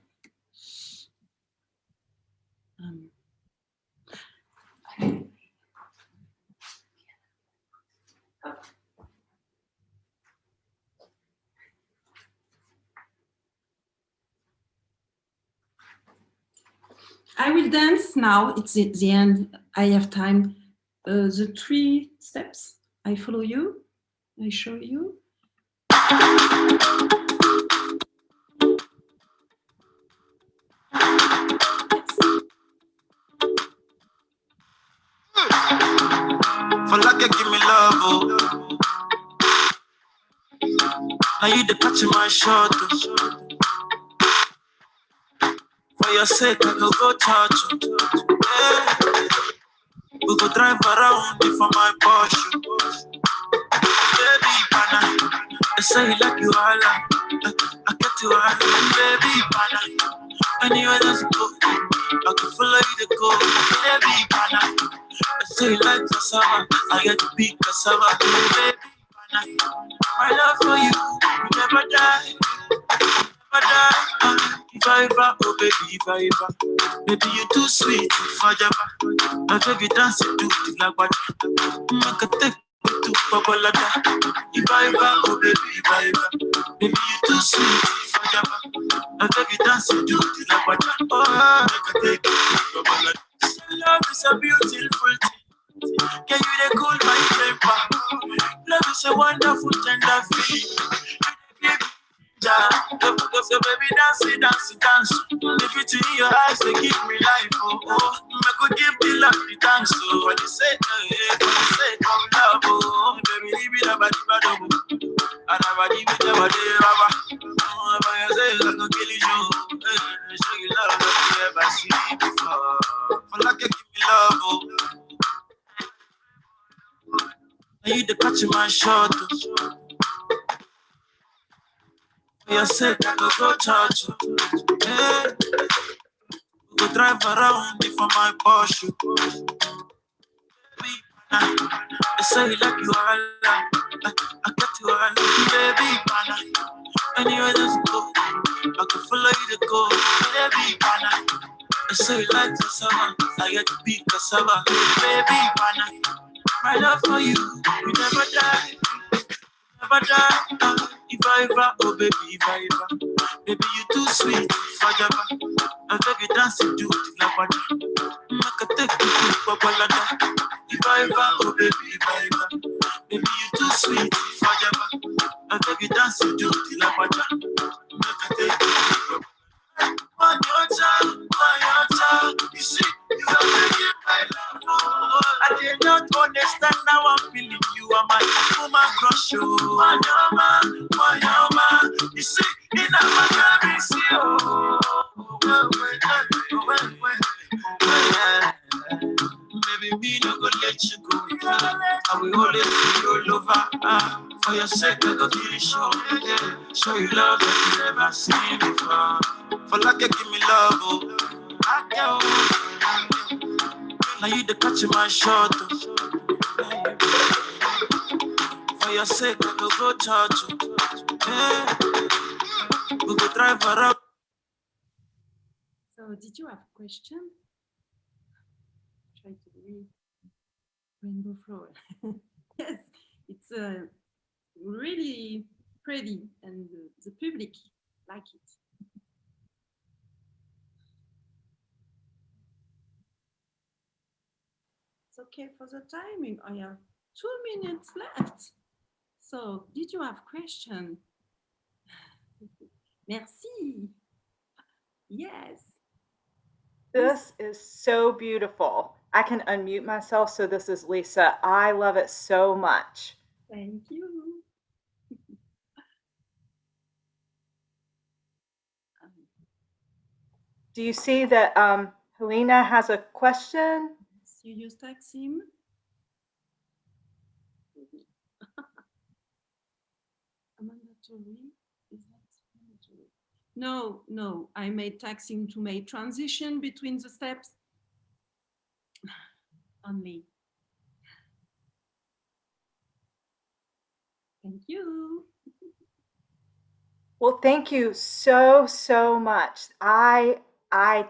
I will dance now. It's the end. I have time. The 3 steps. I follow you. I show you. For like you give me love, oh. Now you the catch my shot, oh. For your sake, I go touch you. Yeah. We go drive around it for my Porsche. Baby, pana, I say you like you all. I get you all. Baby, pana, anywhere that's go, I can follow you to go. Baby, pana, I say you like cassava, I get to be cassava. Baby, pana, my love for you will never die. Never die. If I ever, oh baby, if I ever, baby you too sweet, if I ever, my baby dance you do the lagwaja, make a take you to Babalada. If I ever, oh baby, if I ever, baby you too sweet, if I ever, my baby dance you do the lagwaja, oh make a take you to Babalada. Love is a beautiful thing, can you they cool my temper? Love is a wonderful tender feeling. So baby, dance. If it's in your eyes, they give me life, oh. I could give the love the thanks, so for the sake of love, oh. Baby, leave it about the bad, and I leave it about the rubber. Oh, but you say I could kill you, show you love that you never seen before. For like you give me love, oh. Now you the catch my shot, oh. For your sake, I go touch you. Yeah. We go drive around it for my Porsche. Baby, I say you like you all. I get you all. Baby, anywhere there's go, I can follow you to go. Baby, I say you like cassava, I get to be cassava. Baby, my love for you will never die. Never die. If I ever, oh baby, if I ever, baby you too sweet, if I ever, I baby dance you do the lagwaja, make a take you to Babalada. If I ever, oh baby, if I ever, baby you too sweet, if I ever, I baby dance you do the lagwaja, make a take you to Babalada. One your child, you see, you are making my love. Oh, I cannot understand how I'm feeling. You are my woman crush. Wanyama, you see, in a baby, see, baby, me no go let you go. I will always be your lover. For your sake, I go kill you, show you love that you never seen before. For like you give me love, oh. Now you the catch my shot, oh. For your sake, I go touch you. Yeah. We go drive around. So did you have a question? Try to read rainbow flower. Yes, it's really pretty and the public like it. It's okay for the timing. I have 2 minutes left. So did you have question? Merci. Yes. This is so beautiful. I can unmute myself, so this is Lisa. I love it so much. Thank you. Do you see that Helena has a question? You use Taksim? Mandatory? Is that mandatory? No, no. I made Taksim to make transition between the steps only. Thank you. Well, thank you so, so much. I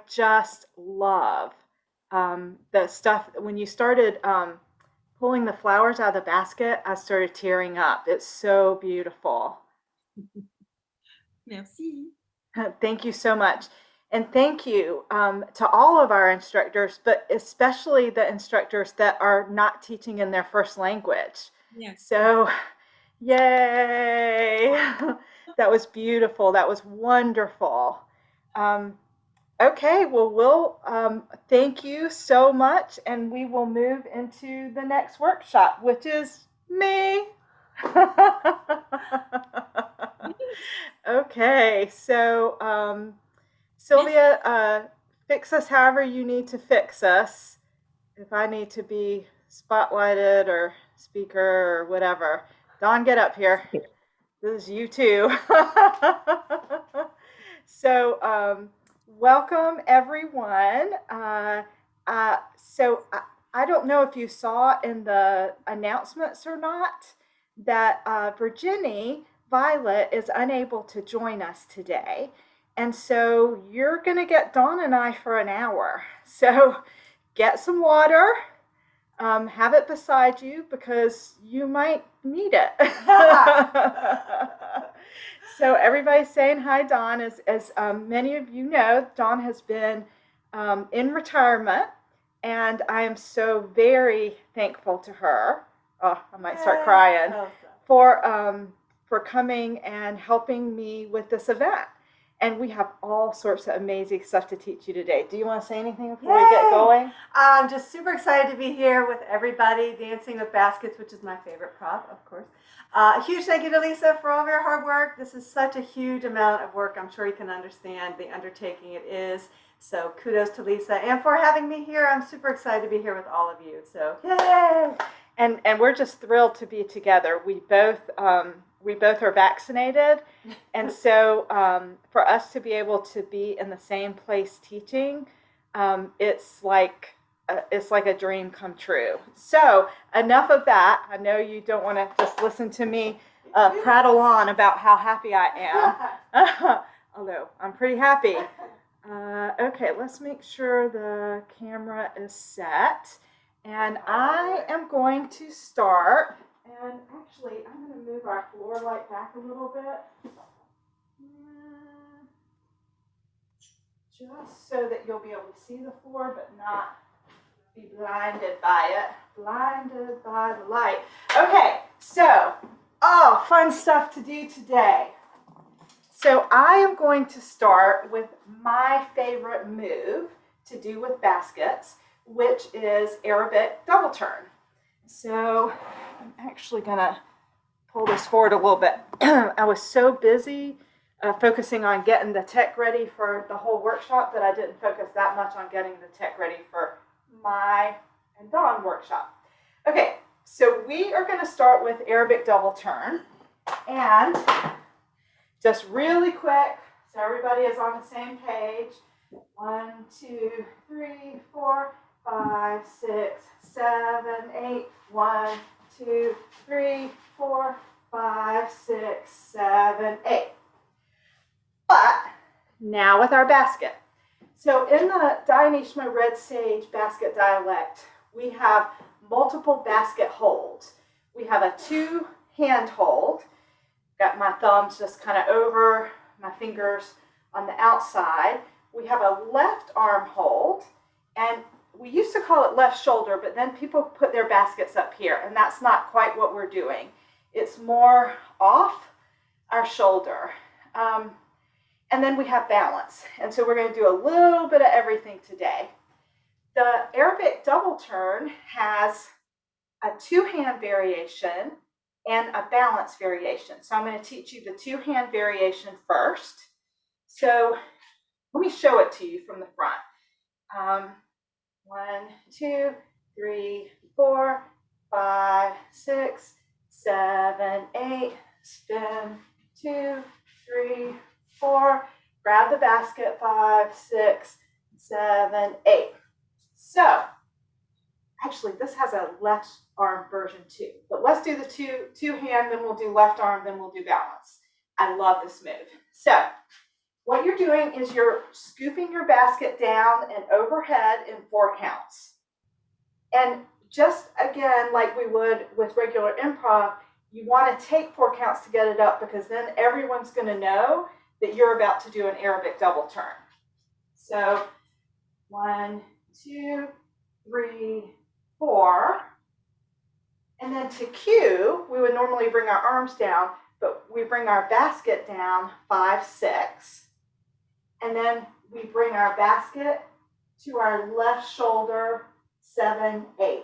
just love the stuff. When you started pulling the flowers out of the basket, I started tearing up. It's so beautiful. Merci. Thank you so much. And thank you to all of our instructors, but especially the instructors that are not teaching in their first language. Yes. So, yay! That was beautiful. That was wonderful. Okay, well, we'll thank you so much, and we will move into the next workshop, which is me. Okay, so Sylvia, fix us however you need to fix us. If I need to be spotlighted or speaker or whatever. Dawn, get up here. This is you too. So, welcome everyone. I don't know if you saw in the announcements or not that Virginie Violet is unable to join us today. And so you're going to get Dawn and I for an hour. So get some water. Have it beside you because you might need it. So everybody's saying hi, Dawn. As many of you know, Dawn has been in retirement, and I am so very thankful to her. Oh, I might start crying for coming and helping me with this event. And we have all sorts of amazing stuff to teach you today. Do you want to say anything before we get going? I'm just super excited to be here with everybody, Dancing with Baskets, which is my favorite prop, of course. A huge thank you to Lisa for all of your hard work. This is such a huge amount of work. I'm sure you can understand the undertaking it is. So kudos to Lisa. And for having me here, I'm super excited to be here with all of you. So yay! And we're just thrilled to be together. We both are vaccinated, and so for us to be able to be in the same place teaching, it's like a dream come true. So enough of that. I know you don't want to just listen to me prattle on about how happy I am, although I'm pretty happy. Okay, let's make sure the camera is set, and I am going to start. And actually, I'm going to move our floor light back a little bit, just so that you'll be able to see the floor, but not be blinded by it. Blinded by the light. Okay, so, fun stuff to do today. So I am going to start with my favorite move to do with baskets, which is Arabic double turn. So I'm actually going to pull this forward a little bit. I was so busy focusing on getting the tech ready for the whole workshop that I didn't focus that much on getting the tech ready for my and Dawn workshop. Okay, so we are going to start with Arabic double turn. And just really quick, so everybody is on the same page. 1, 2, 3, 4, 5, 6, 7, 8. 1, 2, 3, 4, 5, 6, 7, 8. But now with our basket. So in the Dainishma Red Sage basket dialect, we have multiple basket holds. We have a 2-hand hold. Got my thumbs just kind of over, my fingers on the outside. We have a left arm hold, and we used to call it left shoulder, but then people put their baskets up here, and that's not quite what we're doing. It's more off our shoulder. And then we have balance. And so we're going to do a little bit of everything today. The Arabic double turn has a two-hand variation and a balance variation. So I'm going to teach you the two-hand variation first. So let me show it to you from the front. 1, 2, 3, 4, 5, 6, 7, 8, spin, 2, 3, 4, grab the basket, 5, 6, 7, 8. So, actually, this has a left arm version too, but let's do the two hand, then we'll do left arm, then we'll do balance. I love this move. So, what you're doing is you're scooping your basket down and overhead in 4 counts. And just again, like we would with regular improv, you want to take 4 counts to get it up because then everyone's going to know that you're about to do an Arabic double turn. So 1, 2, 3, 4. And then to cue, we would normally bring our arms down, but we bring our basket down 5, 6. And then we bring our basket to our left shoulder 7, 8.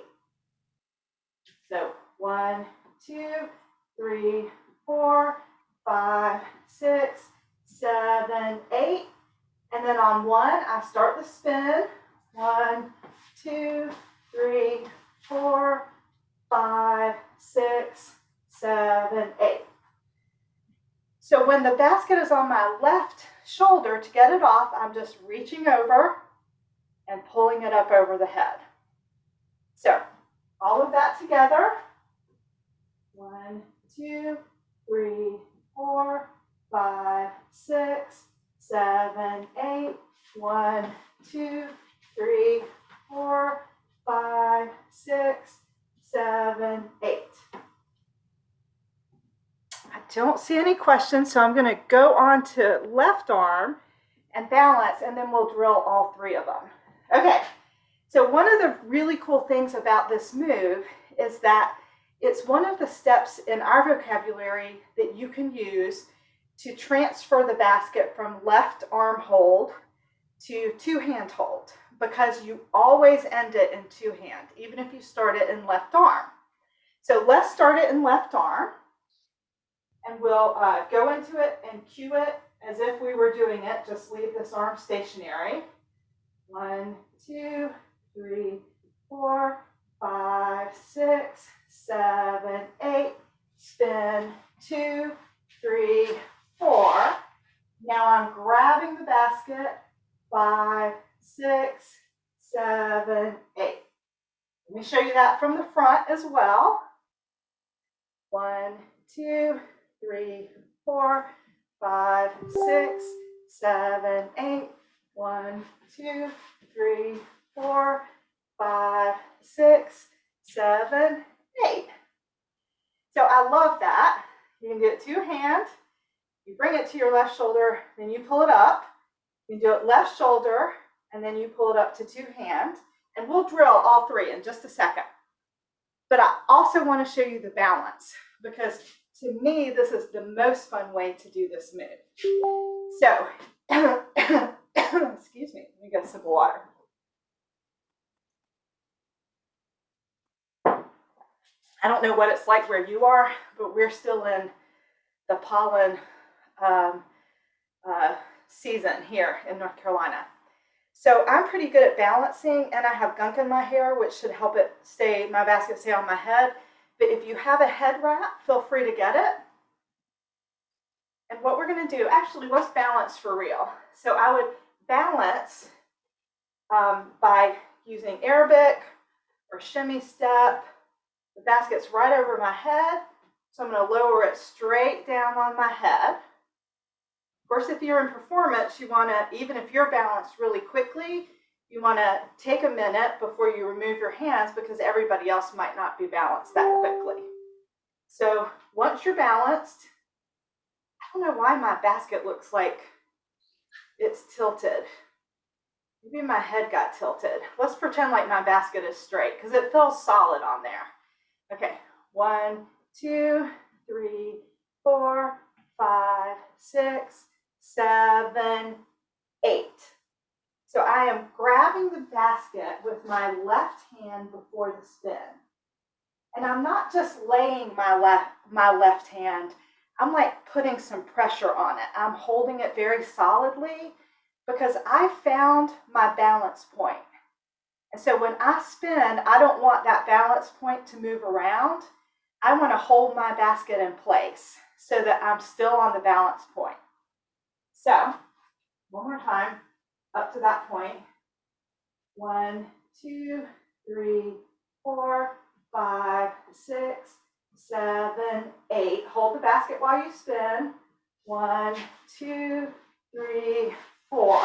So 1, 2, 3, 4, 5, 6, 7, 8. And then on 1, I start the spin. 1, 2, 3, 4, 5, 6, 7, 8. So when the basket is on my left shoulder, to get it off, I'm just reaching over and pulling it up over the head. So all of that together. 1, 2, 3, 4, 5, 6, 7, 8. 1, 2, 3, 4, 5, 6, 7, 8. I don't see any questions, so I'm going to go on to left arm and balance, and then we'll drill all 3 of them. Okay, so one of the really cool things about this move is that it's one of the steps in our vocabulary that you can use to transfer the basket from left arm hold to two-hand hold, because you always end it in two-hand, even if you start it in left arm. So let's start it in left arm. And we'll go into it and cue it as if we were doing it. Just leave this arm stationary. 1, 2, 3, 4, 5, 6, 7, 8. Spin 2, 3, 4. Now I'm grabbing the basket. 5, 6, 7, 8. Let me show you that from the front as well. 1, 2, 3, 4, 5, 6, 7, 8. 1, 2, 3, 4, 5, 6, 7, 8. So I love that. You can do it two-hand. You bring it to your left shoulder, then you pull it up. You do it left shoulder, and then you pull it up to two-hand. And we'll drill all 3 in just a second. But I also want to show you the balance, because to me, this is the most fun way to do this move. So, excuse me, let me get a sip of water. I don't know what it's like where you are, but we're still in the pollen season here in North Carolina. So I'm pretty good at balancing, and I have gunk in my hair, which should help it stay, my basket stay on my head. But if you have a head wrap, feel free to get it. And what we're going to do, actually, let's balance for real. So I would balance by using Arabic or shimmy step. The basket's right over my head, so I'm going to lower it straight down on my head. Of course, if you're in performance, you want to, even if you're balanced really quickly, you want to take a minute before you remove your hands, because everybody else might not be balanced that quickly. So once you're balanced, I don't know why my basket looks like it's tilted. Maybe my head got tilted. Let's pretend like my basket is straight, because it feels solid on there. Okay, 1, 2, 3, 4, 5, 6, 7, 8. So I am grabbing the basket with my left hand before the spin. And I'm not just laying my left hand, I'm like putting some pressure on it. I'm holding it very solidly because I found my balance point. And so when I spin, I don't want that balance point to move around. I want to hold my basket in place so that I'm still on the balance point. So, one more time, up to that point. 1, 2, 3, 4, 5, 6, 7, 8. Hold the basket while you spin. 1, 2, 3, 4.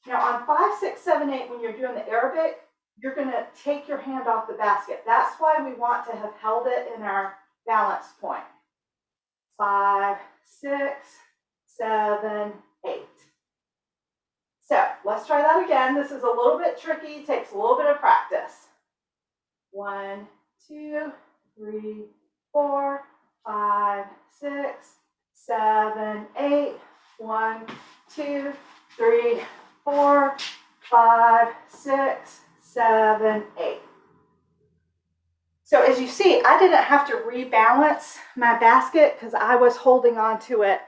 Now on 5, 6, 7, 8, when you're doing the Arabic, you're going to take your hand off the basket. That's why we want to have held it in our balance point. 5, 6, 7, 8. So let's try that again. This is a little bit tricky, takes a little bit of practice. 1, 2, 3, 4, 5, 6, 7, 8. 1, 2, 3, 4, 5, 6, 7, 8. So as you see, I didn't have to rebalance my basket because I was holding on to it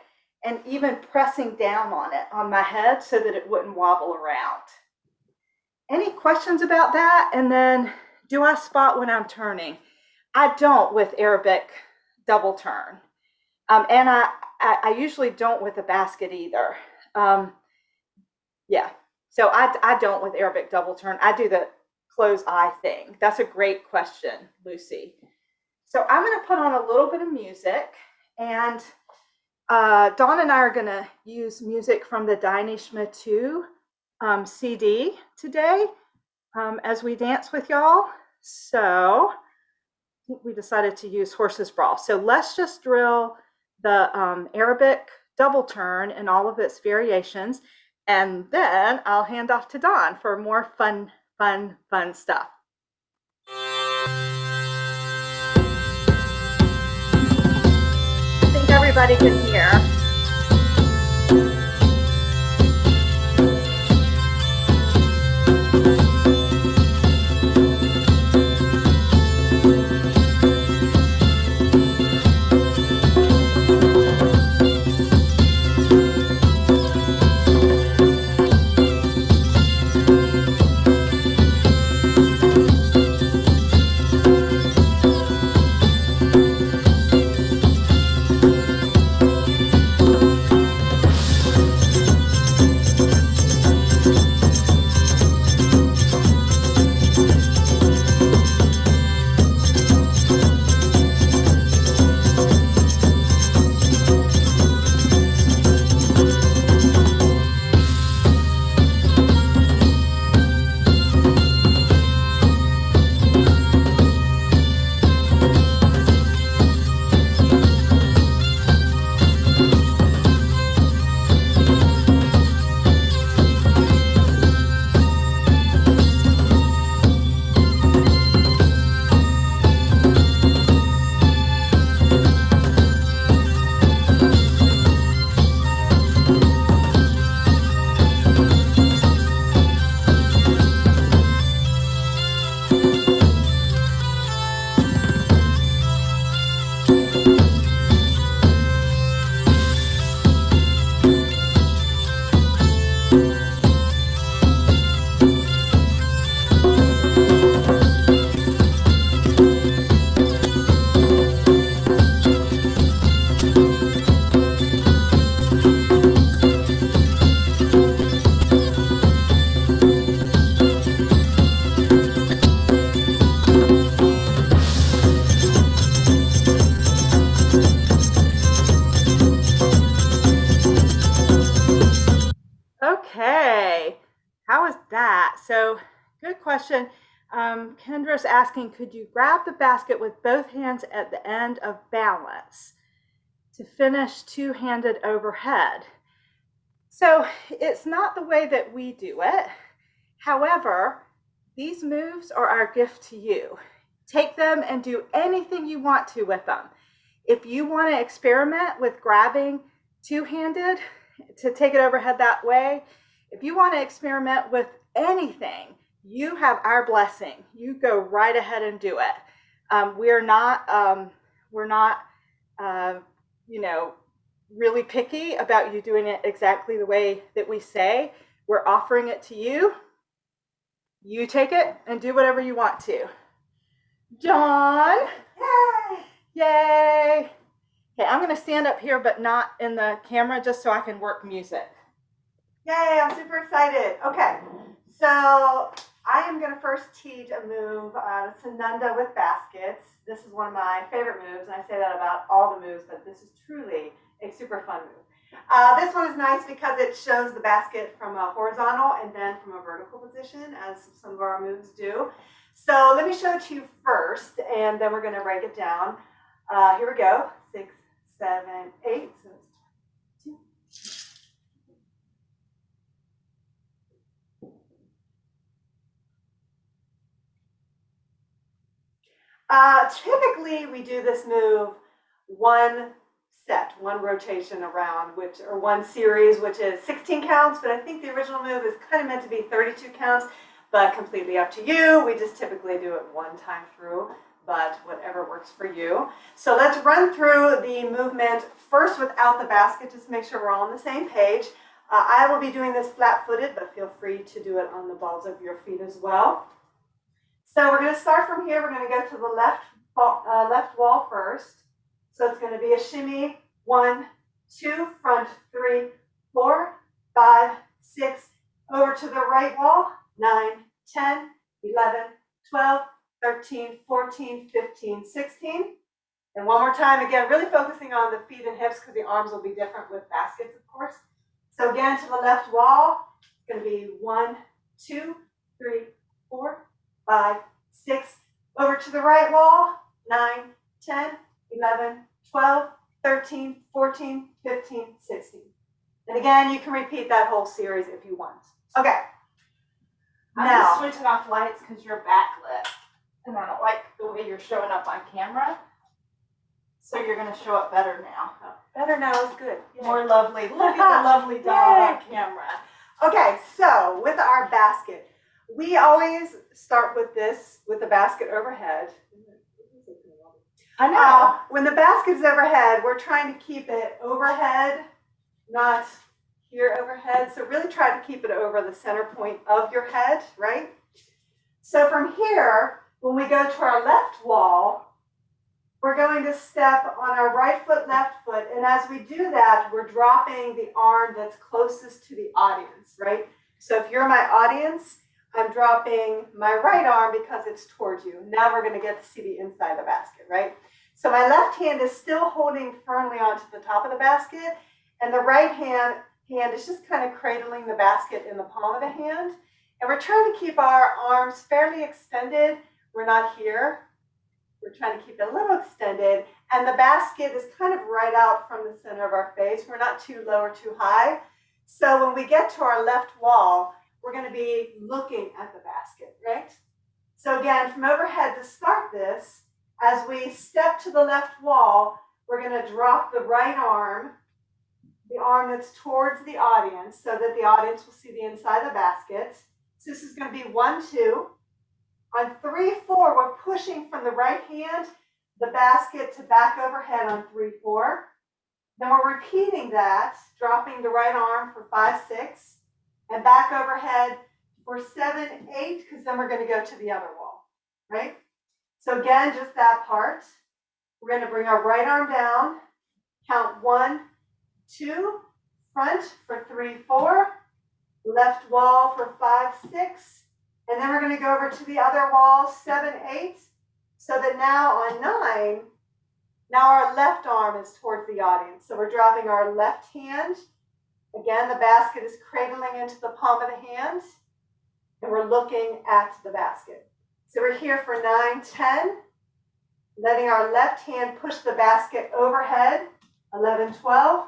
and even pressing down on it on my head so that it wouldn't wobble around. Any questions about that? And then, do I spot when I'm turning? I don't with Arabic double turn. And I usually don't with a basket either. Yeah, so I don't with Arabic double turn. I do the close eye thing. That's a great question, Lucy. So I'm going to put on a little bit of music, and Dawn and I are going to use music from the Dynishma 2 CD today as we dance with y'all. So I think we decided to use Horse's Brawl. So let's just drill the Arabic double turn and all of its variations, and then I'll hand off to Dawn for more fun stuff. I think everybody can hear. Okay, how was that? So, good question. Kendra's asking, could you grab the basket with both hands at the end of balance to finish two-handed overhead? So, it's not the way that we do it. However, these moves are our gift to you. Take them and do anything you want to with them. If you want to experiment with grabbing two-handed to take it overhead that way. If you want to experiment with anything, you have our blessing. You go right ahead and do it. We're not, you know, really picky about you doing it exactly the way that we say. We're offering it to you. You take it and do whatever you want to. Dawn. Yay! Yay. Okay, I'm going to stand up here, but not in the camera, just so I can work music. Yay, I'm super excited. Okay, so I am going to first teach a move, Sananda with baskets. This is one of my favorite moves, and I say that about all the moves, but this is truly a super fun move. This one is nice because it shows the basket from a horizontal and then from a vertical position, as some of our moves do. So let me show it to you first, and then we're going to break it down. Here we go. 6, 7, 8. So it's 2. Typically, we do this move one set, one rotation around, or one series, which is 16 counts, but I think the original move is kind of meant to be 32 counts, but completely up to you. We just typically do it one time through, but whatever works for you. So let's run through the movement first without the basket, just to make sure we're all on the same page. I will be doing this flat-footed, but feel free to do it on the balls of your feet as well. So we're going to start from here. We're going to go to the left wall first. So it's going to be a shimmy, 1, 2, front, 3, 4, 5, 6, over to the right wall, 9, 10, 11, 12, 13, 14, 15, 16. And one more time, again, really focusing on the feet and hips because the arms will be different with baskets, of course. So again, to the left wall, it's going to be 1, 2, 3, 4, 5, 6. Over to the right wall, 9, 10, 11, 12, 13, 14, 15, 16. And again, you can repeat that whole series if you want. Okay. I'm Now, just switching off lights because you're backlit, and I don't like the way you're showing up on camera. So you're going to show up better now. better now is good. Yay. More lovely. Look at the lovely dog on camera. Okay, so with our basket, we always start with this, with the basket overhead. I know. When the basket is overhead, we're trying to keep it overhead, not here overhead. So really try to keep it over the center point of your head, right? So from here, when we go to our left wall, we're going to step on our right foot, left foot. And as we do that, we're dropping the arm that's closest to the audience, right? So if you're my audience, I'm dropping my right arm because it's towards you. Now we're going to get to see the inside of the basket, right? So my left hand is still holding firmly onto the top of the basket, and the right hand is just kind of cradling the basket in the palm of the hand. And we're trying to keep our arms fairly extended. We're not here. We're trying to keep it a little extended, and the basket is kind of right out from the center of our face. We're not too low or too high. So when we get to our left wall, we're going to be looking at the basket, right? So again, from overhead to start this, as we step to the left wall, we're going to drop the right arm, the arm that's towards the audience, so that the audience will see the inside of the basket. So this is going to be 1, 2. On 3, 4, we're pushing from the right hand, the basket to back overhead on 3, 4. Then we're repeating that, dropping the right arm for 5, 6, and back overhead for 7, 8, because then we're going to go to the other wall, right? So again, just that part. We're going to bring our right arm down, count 1, 2, front for 3, 4, left wall for 5, 6, and then we're going to go over to the other wall, 7, 8, so that now on 9, now our left arm is towards the audience. So we're dropping our left hand. Again, the basket is cradling into the palm of the hand, and we're looking at the basket. So we're here for 9, 10, letting our left hand push the basket overhead, 11, 12,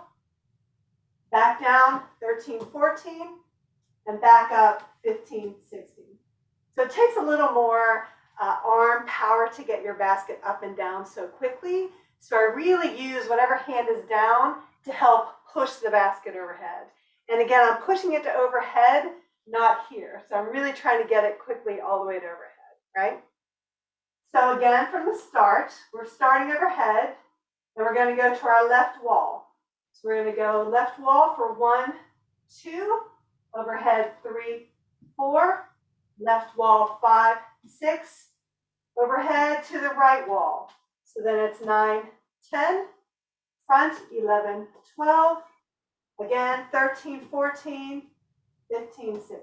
back down, 13, 14, and back up, 15, 16. So it takes a little more arm power to get your basket up and down so quickly. So I really use whatever hand is down to help push the basket overhead. And again, I'm pushing it to overhead, not here. So I'm really trying to get it quickly all the way to overhead, right? So again, from the start, we're starting overhead, and we're going to go to our left wall. So we're going to go left wall for 1, 2, overhead 3, 4, left wall 5, 6, overhead to the right wall. So then it's 9, 10, front 11, 12, again 13, 14, 15, 16.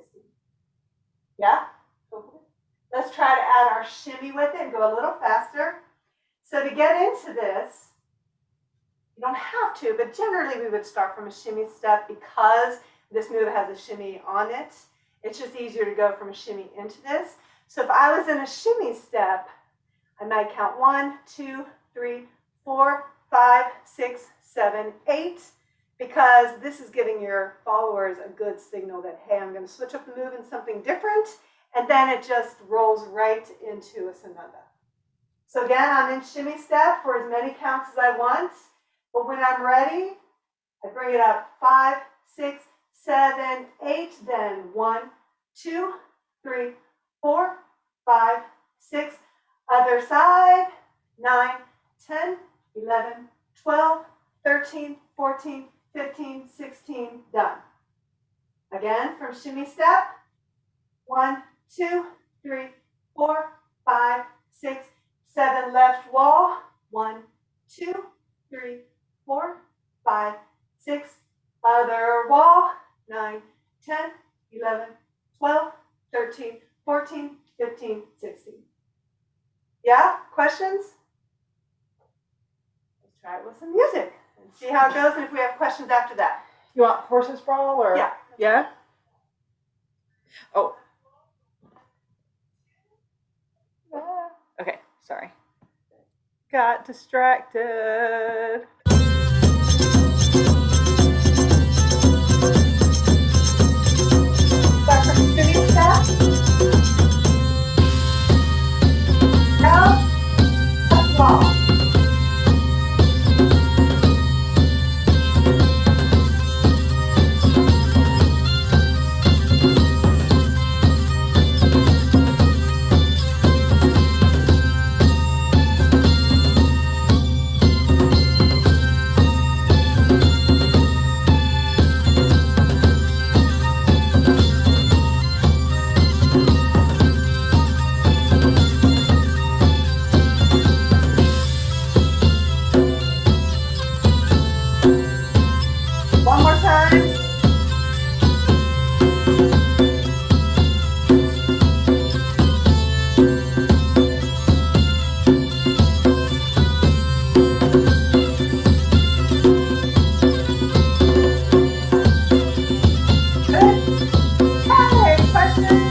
Yeah? Let's try to add our shimmy with it and go a little faster. So to get into this, you don't have to, but generally we would start from a shimmy step because this move has a shimmy on it. It's just easier to go from a shimmy into this. So if I was in a shimmy step, I might count 1, 2, 3, 4, 5, 6, 7, 8, because this is giving your followers a good signal that, hey, I'm going to switch up the move in something different, and then it just rolls right into a sonata. So again, I'm in shimmy step for as many counts as I want, but when I'm ready, I bring it up 5, 6, 7, 8, then 1, 2, 3, 4, 5, 6, other side, 9, 10, 11, 12, 13, 14, 15, 16, done. Again, from shimmy step, 1, 2, 3, 4, 5, 6, 7, left wall, 1, 2, 3, 4, 5, 6, other wall, 9, 10, 11, 12, 13, 14, 15, 16. Yeah, questions? Let's try it with some music and see how it goes, and if we have questions after that. You want horse sprawl or? Yeah. Yeah? Oh. Okay, sorry. Got distracted. Start from shimmy step. Now, left wall. One more time. Good. Hey, questions?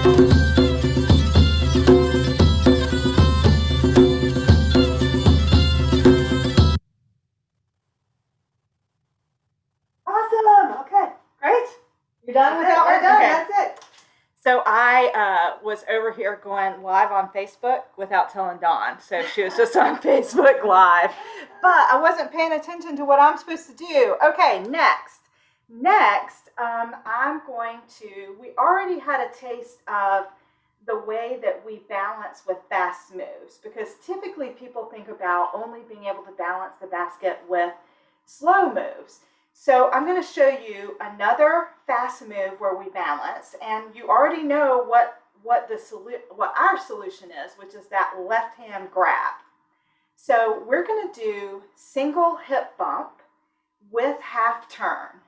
Awesome. Okay, great. You're done with That's that it? one? Done. Okay. That's it. So I was over here going live on Facebook without telling Dawn. So she was just on Facebook Live. But I wasn't paying attention to what I'm supposed to do. Okay, next. I'm going to, we already had a taste of the way that we balance with fast moves, because typically people think about only being able to balance the basket with slow moves. So I'm going to show you another fast move where we balance, and you already know what our solution is, which is that left hand grab. So we're going to do single hip bump with half turn.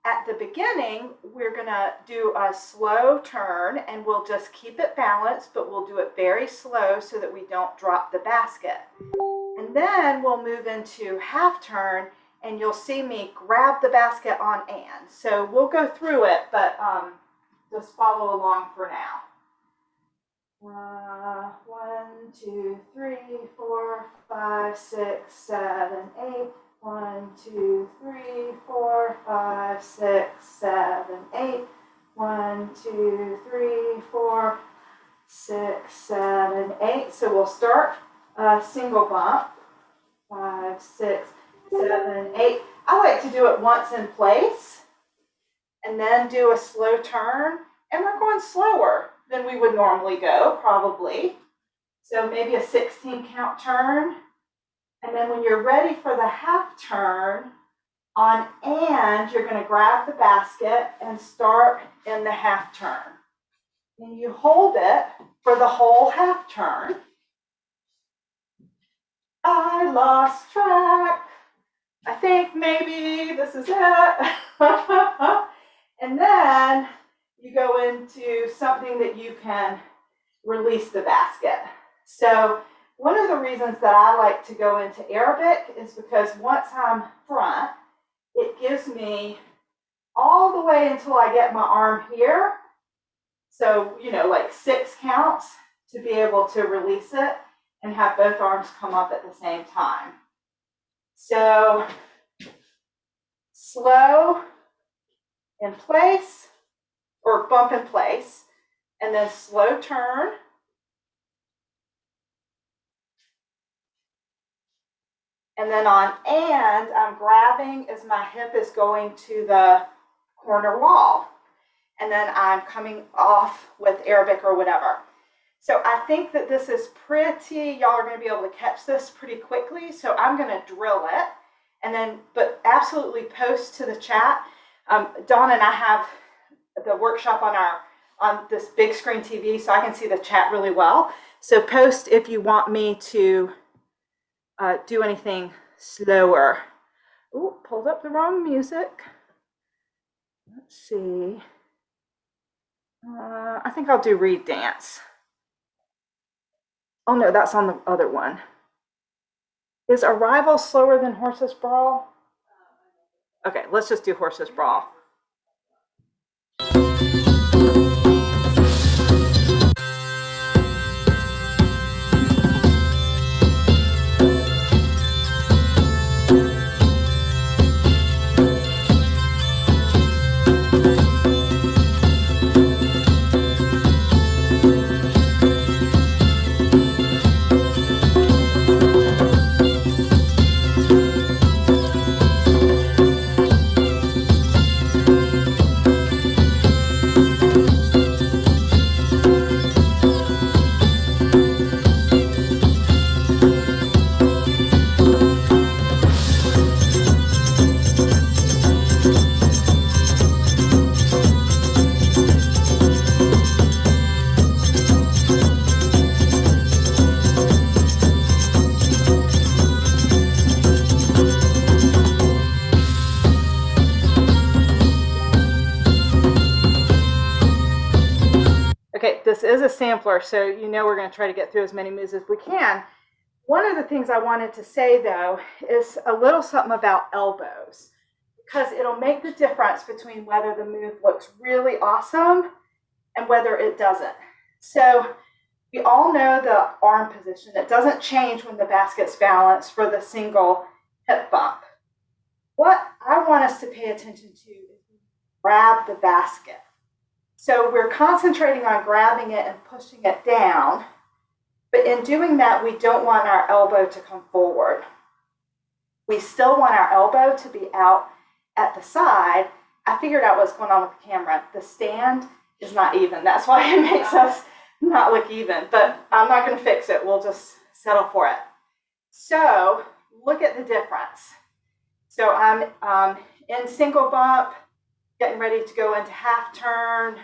At the beginning, we're going to do a slow turn, and we'll just keep it balanced, but we'll do it very slow so that we don't drop the basket. And then we'll move into half turn, and you'll see me grab the basket on and. So we'll go through it, but just follow along for now. 1, 2, 3, 4, 5, 6, 7, 8. 1, 2, 3, 4, 5, 6, 7, 8. 1, 2, 3, 4, 6, 7, 8. So we'll start single bump. 5, 6, 7, 8. I like to do it once in place and then do a slow turn. And we're going slower than we would normally go, probably. So maybe a 16 count turn. And then when you're ready for the half turn, on and, you're going to grab the basket and start in the half turn. And you hold it for the whole half turn. I lost track. I think maybe this is it. And then you go into something that you can release the basket. So one of the reasons that I like to go into Arabic is because once I'm front, it gives me all the way until I get my arm here. So, like 6 counts to be able to release it and have both arms come up at the same time. So, slow in place or bump in place, and then slow turn. And then on and, I'm grabbing as my hip is going to the corner wall. And then I'm coming off with Arabic or whatever. So I think that this is pretty, y'all are going to be able to catch this pretty quickly. So I'm going to drill it. And then, but absolutely post to the chat. Dawn and I have the workshop on this big screen TV, so I can see the chat really well. So post if you want me to do anything slower. Ooh, pulled up the wrong music. Let's see. I think I'll do Reed Dance. Oh no, that's on the other one. Is Arrival slower than Horses Brawl? Okay, let's just do Horses Brawl. Okay, this is a sampler, so we're going to try to get through as many moves as we can. One of the things I wanted to say, though, is a little something about elbows, because it'll make the difference between whether the move looks really awesome and whether it doesn't. So we all know the arm position. It doesn't change when the basket's balanced for the single hip bump. What I want us to pay attention to is grab the basket. So we're concentrating on grabbing it and pushing it down, but in doing that, we don't want our elbow to come forward. We still want our elbow to be out at the side. I figured out what's going on with the camera. The stand is not even. That's why it makes us not look even, but I'm not going to fix it. We'll just settle for it. So look at the difference. So I'm in single bump, getting ready to go into half turn.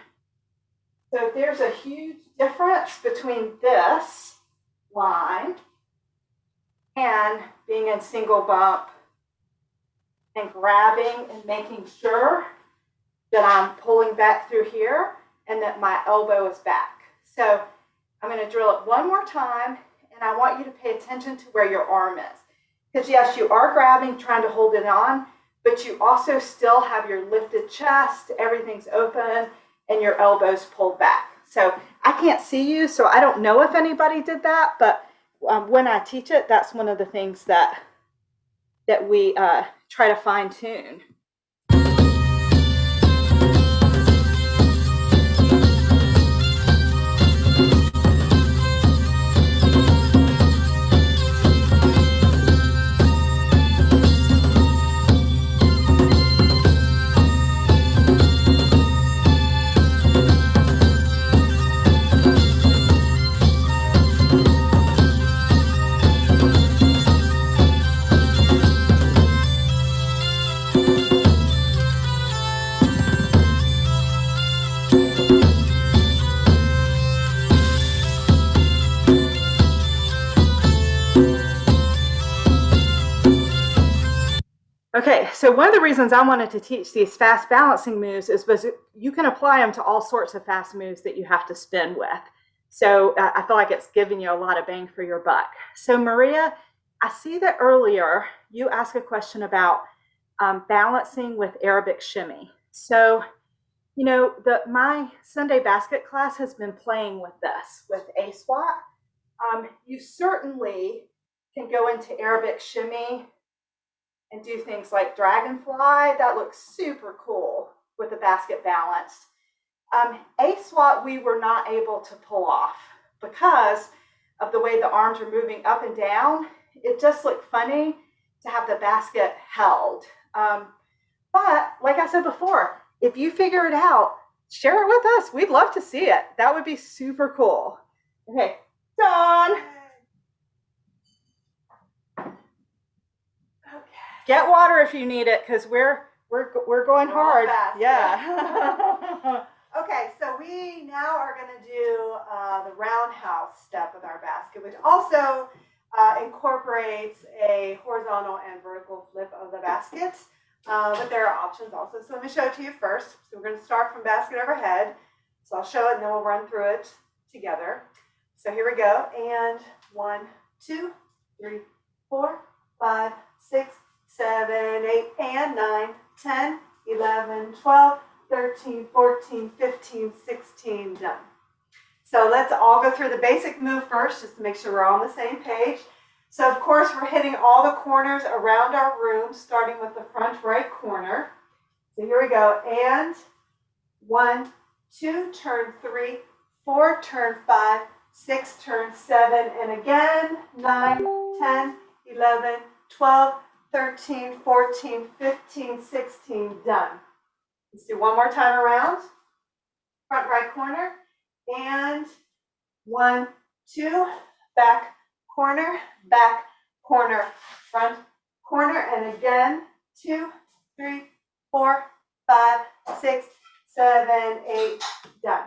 So there's a huge difference between this line and being in single bump and grabbing and making sure that I'm pulling back through here and that my elbow is back. So I'm going to drill it one more time, and I want you to pay attention to where your arm is. Because yes, you are grabbing, trying to hold it on, but you also still have your lifted chest, everything's open, and your elbows pulled back. So I can't see you, so I don't know if anybody did that, but when I teach it, that's one of the things that we try to fine tune. Okay, so one of the reasons I wanted to teach these fast balancing moves is because you can apply them to all sorts of fast moves that you have to spin with. So I feel like it's giving you a lot of bang for your buck. So Maria, I see that earlier you asked a question about balancing with Arabic shimmy. So, you know, my Sunday basket class has been playing with this, with A-SWAT. You certainly can go into Arabic shimmy and do things like dragonfly. That looks super cool with the basket balanced. A-SWAT we were not able to pull off because of the way the arms are moving up and down. It just looked funny to have the basket held. But like I said before, if you figure it out, share it with us. We'd love to see it. That would be super cool. Okay, done. Get water if you need it, because we're going hard. Fast. Yeah. Okay, so we now are going to do the roundhouse step with our basket, which also incorporates a horizontal and vertical flip of the basket. But there are options also. So let me show it to you first. So we're going to start from basket overhead. So I'll show it and then we'll run through it together. So here we go. And 1, 2, 3, 4, 5, 6, 7, 8, and 9, 10, 11, 12, 13, 14, 15, 16, done. So let's all go through the basic move first, just to make sure we're all on the same page. So of course, we're hitting all the corners around our room, starting with the front right corner. So here we go. And 1, 2, turn 3, 4, turn 5, 6, turn 7, and again, 9, 10, 11, 12, 13, 14, 15, 16, done. Let's do one more time around. Front right corner. And 1, 2, back corner, front corner, and again, 2, 3, 4, 5, 6, 7, 8, done.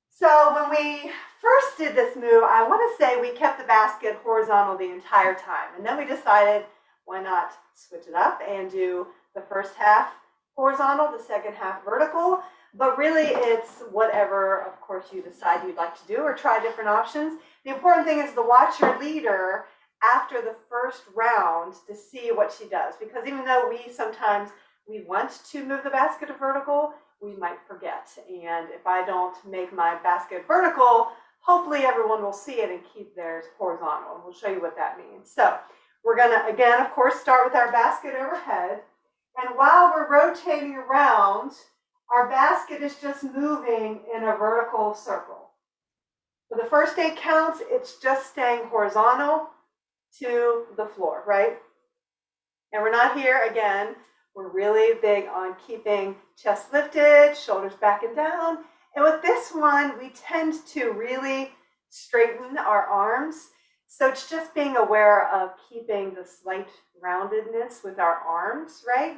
So when we first did this move, I want to say we kept the basket horizontal the entire time. And then we decided, why not switch it up and do the first half horizontal, the second half vertical. But really, it's whatever, of course, you decide you'd like to do or try different options. The important thing is to watch your leader after the first round to see what she does. Because even though we want to move the basket to vertical, we might forget. And if I don't make my basket vertical, hopefully everyone will see it and keep theirs horizontal. We'll show you what that means. So we're going to, again, of course, start with our basket overhead. And while we're rotating around, our basket is just moving in a vertical circle. For the first 8 counts, it's just staying horizontal to the floor, right? And we're not here, again, we're really big on keeping chest lifted, shoulders back and down. And with this one, we tend to really straighten our arms. So it's just being aware of keeping the slight roundedness with our arms, right?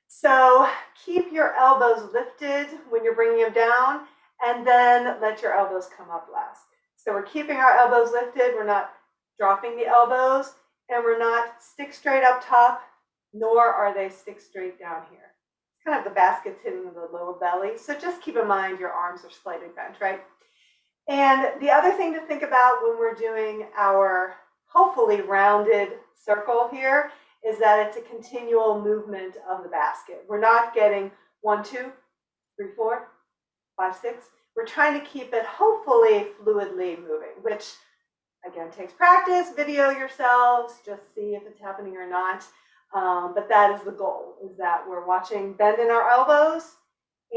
So keep your elbows lifted when you're bringing them down, and then let your elbows come up last. So we're keeping our elbows lifted, we're not dropping the elbows, and we're not stick straight up top, nor are they stick straight down here. It's kind of the basket's hitting the lower belly, so just keep in mind your arms are slightly bent, right? And the other thing to think about when we're doing our hopefully rounded circle here is that it's a continual movement of the basket. We're not getting 1, 2, 3, 4, 5, 6. We're trying to keep it hopefully fluidly moving, which again takes practice. Video yourselves, just see if it's happening or not. But that is the goal, is that we're watching bend in our elbows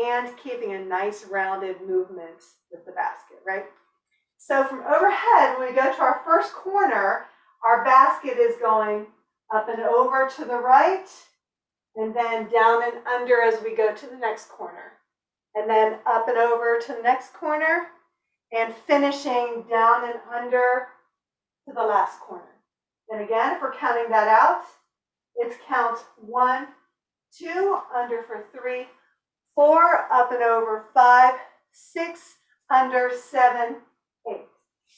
and keeping a nice rounded movement with the basket, right? So from overhead, when we go to our first corner, our basket is going up and over to the right, and then down and under as we go to the next corner. And then up and over to the next corner, and finishing down and under to the last corner. And again, if we're counting that out, it's count 1, 2, under for 3, 4, up and over 5, 6, under 7, 8.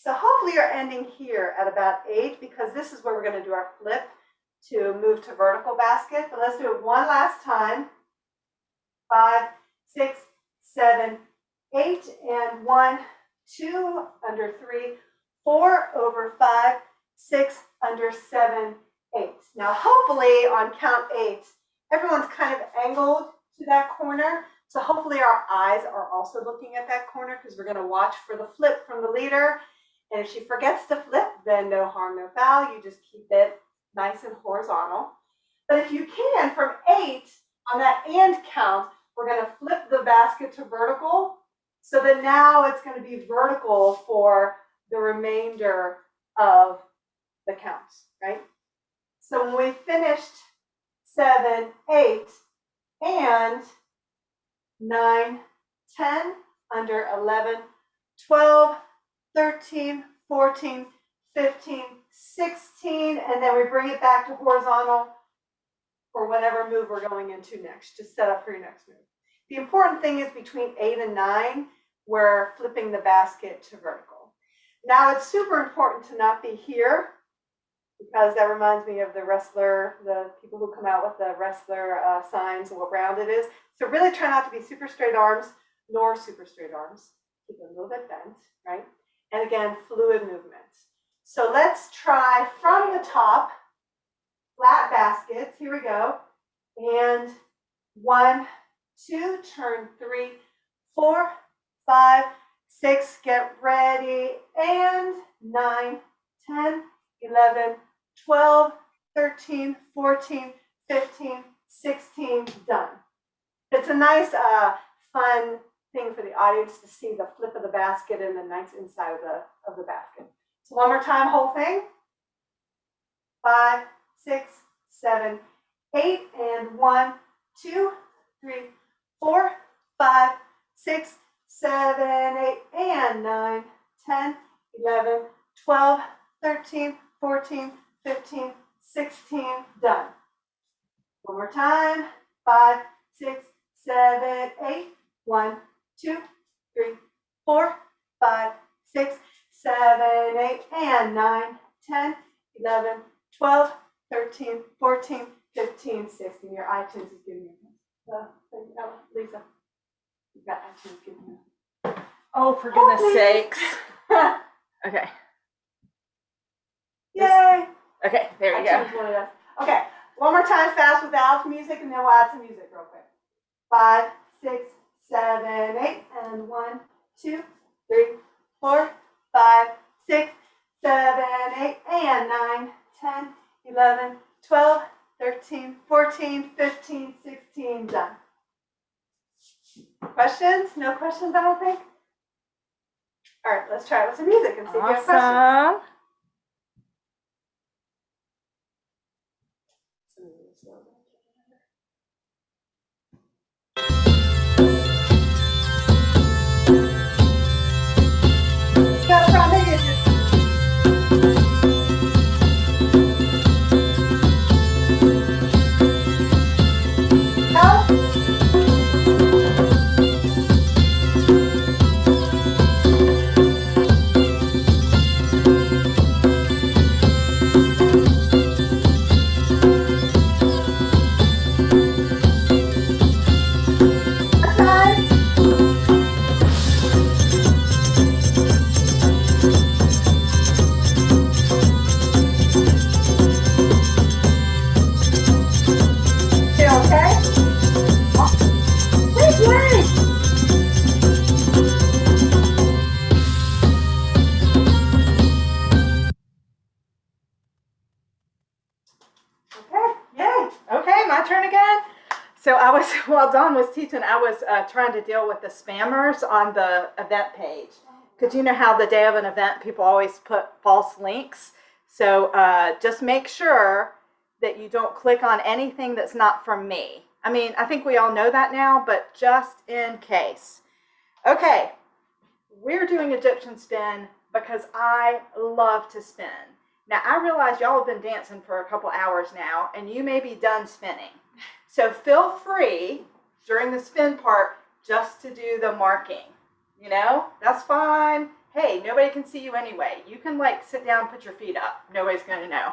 So hopefully you're ending here at about 8, because this is where we're going to do our flip to move to vertical basket, but let's do it one last time. 5, 6, 7, 8, and 1, 2, under 3, 4, over 5, 6, under 7, 8. Now, hopefully on count 8, everyone's kind of angled to that corner. So hopefully our eyes are also looking at that corner because we're going to watch for the flip from the leader. And if she forgets to flip, then no harm, no foul. You just keep it nice and horizontal. But if you can, from 8, on that and count, we're going to flip the basket to vertical. So that now it's going to be vertical for the remainder of the counts, right? So when we finished 7, 8, and 9, 10, under 11, 12, 13, 14, 15, 16, and then we bring it back to horizontal for whatever move we're going into next, just set up for your next move. The important thing is between 8 and 9, we're flipping the basket to vertical. Now it's super important to not be here because that reminds me of the wrestler, the people who come out with the wrestler signs and what round it is. So really try not to be super straight arms nor super straight arms. Keep it a little bit bent, right? And again, fluid movement. So let's try from the top, flat baskets. Here we go. And 1, 2, turn 3, 4, 5, 6, get ready, and 9, 10, 11, 12, 13, 14, 15, 16, done. It's a nice, fun thing for the audience to see the flip of the basket and the nice inside of the basket. So one more time, whole thing. 5, 6, 7, 8, and 1, 2, 3, 4, 5, 6, 7, 8, and 9, 10, 11, 12, 13, 14, 15, 16, done. One more time. 5, 6, 7, 8, 1, 2, 3, 4, 5, 6, 7, 8, and 9, 10, 11, 12, 13, 14, 15, 16. Your iTunes is giving you Lisa, you've got iTunes giving you. Oh, for goodness please. sakes. Okay. Yay! Okay, there we go. iTunes wanted us. Okay, one more time fast without music, and then we'll add some music real quick. 5, 6, 7, 8, and 1, 2, 3, 4, 5, 6, 7, 8, and 9, 10, 11, 12, 13, 14, 15, 16, done. Questions? No questions, I don't think? All right, let's try it with some music and see if you have questions. Awesome. Got a problem, is it? No? Okay. Feel okay? Wait, wait. Okay, yay. Okay, my turn again. So I was, while Dawn was teaching, I was trying to deal with the spammers on the event page. Because you know how the day of an event, people always put false links. So just make sure that you don't click on anything that's not from me. I mean, I think we all know that now, but just in case. Okay, we're doing Egyptian spin because I love to spin. Now, I realize y'all have been dancing for a couple hours now, and you may be done spinning. So feel free during the spin part just to do the marking. You know, that's fine. Hey, nobody can see you anyway. You can like sit down, put your feet up. Nobody's going to know.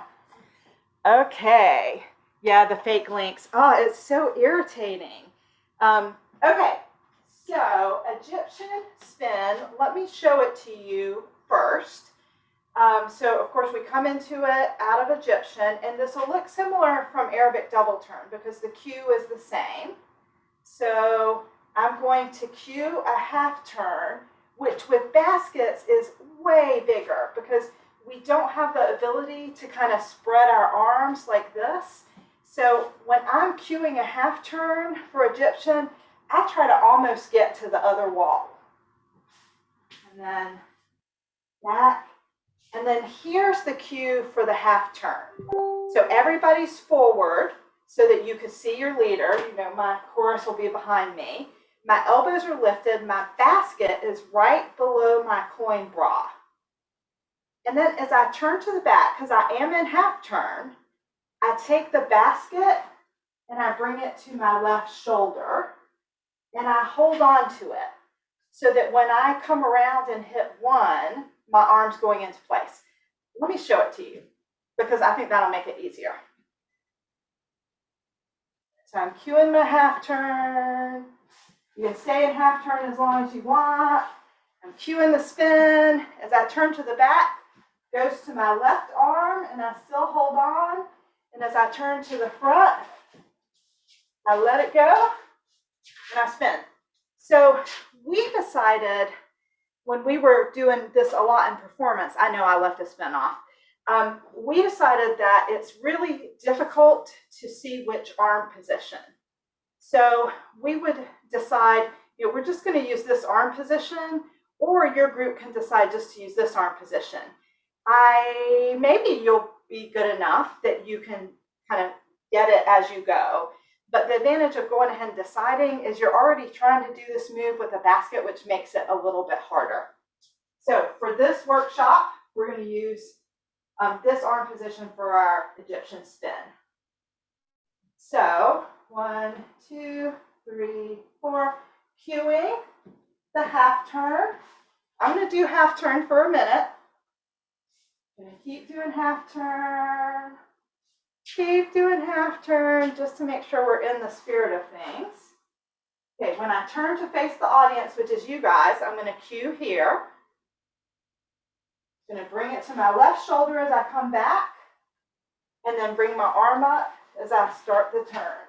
Okay. Yeah, the fake links. Oh, it's so irritating. Okay, so Egyptian spin. Let me show it to you first. So of course we come into it out of Egyptian, and this will look similar from Arabic double turn because the cue is the same. So I'm going to cue a half turn, which with baskets is way bigger because we don't have the ability to kind of spread our arms like this. So when I'm cueing a half turn for Egyptian, I try to almost get to the other wall. And then back. And then here's the cue for the half turn. So everybody's forward so that you can see your leader. You know, my chorus will be behind me. My elbows are lifted. My basket is right below my coin bra. And then as I turn to the back, because I am in half turn, I take the basket and I bring it to my left shoulder and I hold on to it so that when I come around and hit one, my arm's going into place. Let me show it to you because I think that'll make it easier. So I'm cueing my half turn. You can stay in half turn as long as you want. I'm cueing the spin. As I turn to the back, goes to my left arm and I still hold on. And as I turn to the front, I let it go and I spin. So we decided when we were doing this a lot in performance, I know I left a spin off. We decided that it's really difficult to see which arm position. So we would decide, you know, we're just going to use this arm position, or your group can decide just to use this arm position. Maybe you'll be good enough that you can kind of get it as you go. But the advantage of going ahead and deciding is you're already trying to do this move with a basket, which makes it a little bit harder. So for this workshop, we're going to use this arm position for our Egyptian spin. So 1, 2, 3, 4, cueing the half turn. I'm going to do half turn for a minute. I'm going to keep doing half turn. Keep doing half turn just to make sure we're in the spirit of things. Okay, when I turn to face the audience, which is you guys, I'm going to cue here. I'm going to bring it to my left shoulder as I come back, and then bring my arm up as I start the turn.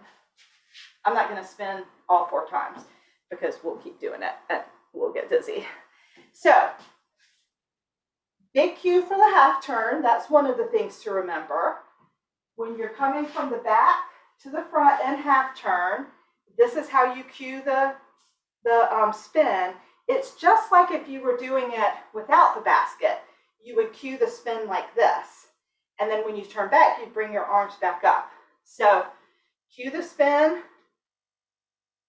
I'm not going to spin all 4 times because we'll keep doing it and we'll get dizzy. So, big cue for the half turn. That's one of the things to remember. When you're coming from the back to the front and half turn, this is how you cue the spin. It's just like if you were doing it without the basket. You would cue the spin like this. And then when you turn back, you bring your arms back up. So cue the spin.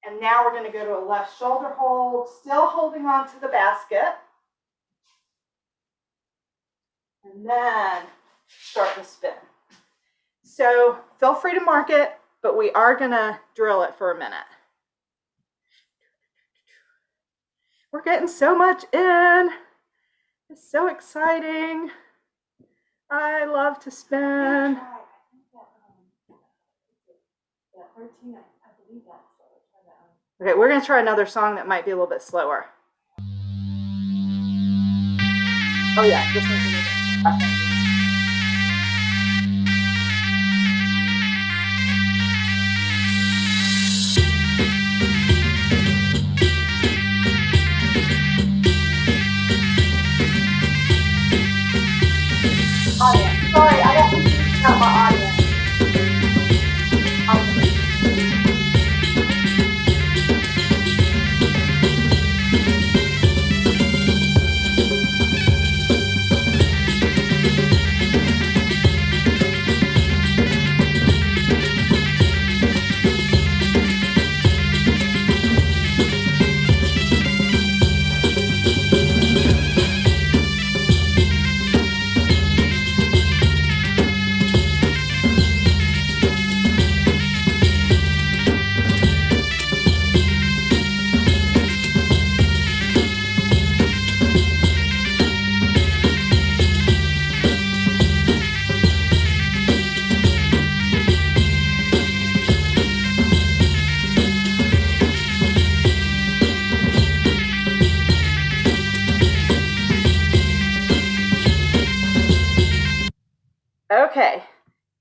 And now we're going to go to a left shoulder hold, still holding on to the basket. And then start the spin. So feel free to mark it, but we are going to drill it for a minute. We're getting so much in. It's so exciting. I love to spin. Okay, we're going to try another song that might be a little bit slower. Oh yeah, this one's really good. Okay. Audience. Sorry, I got confused about my audience.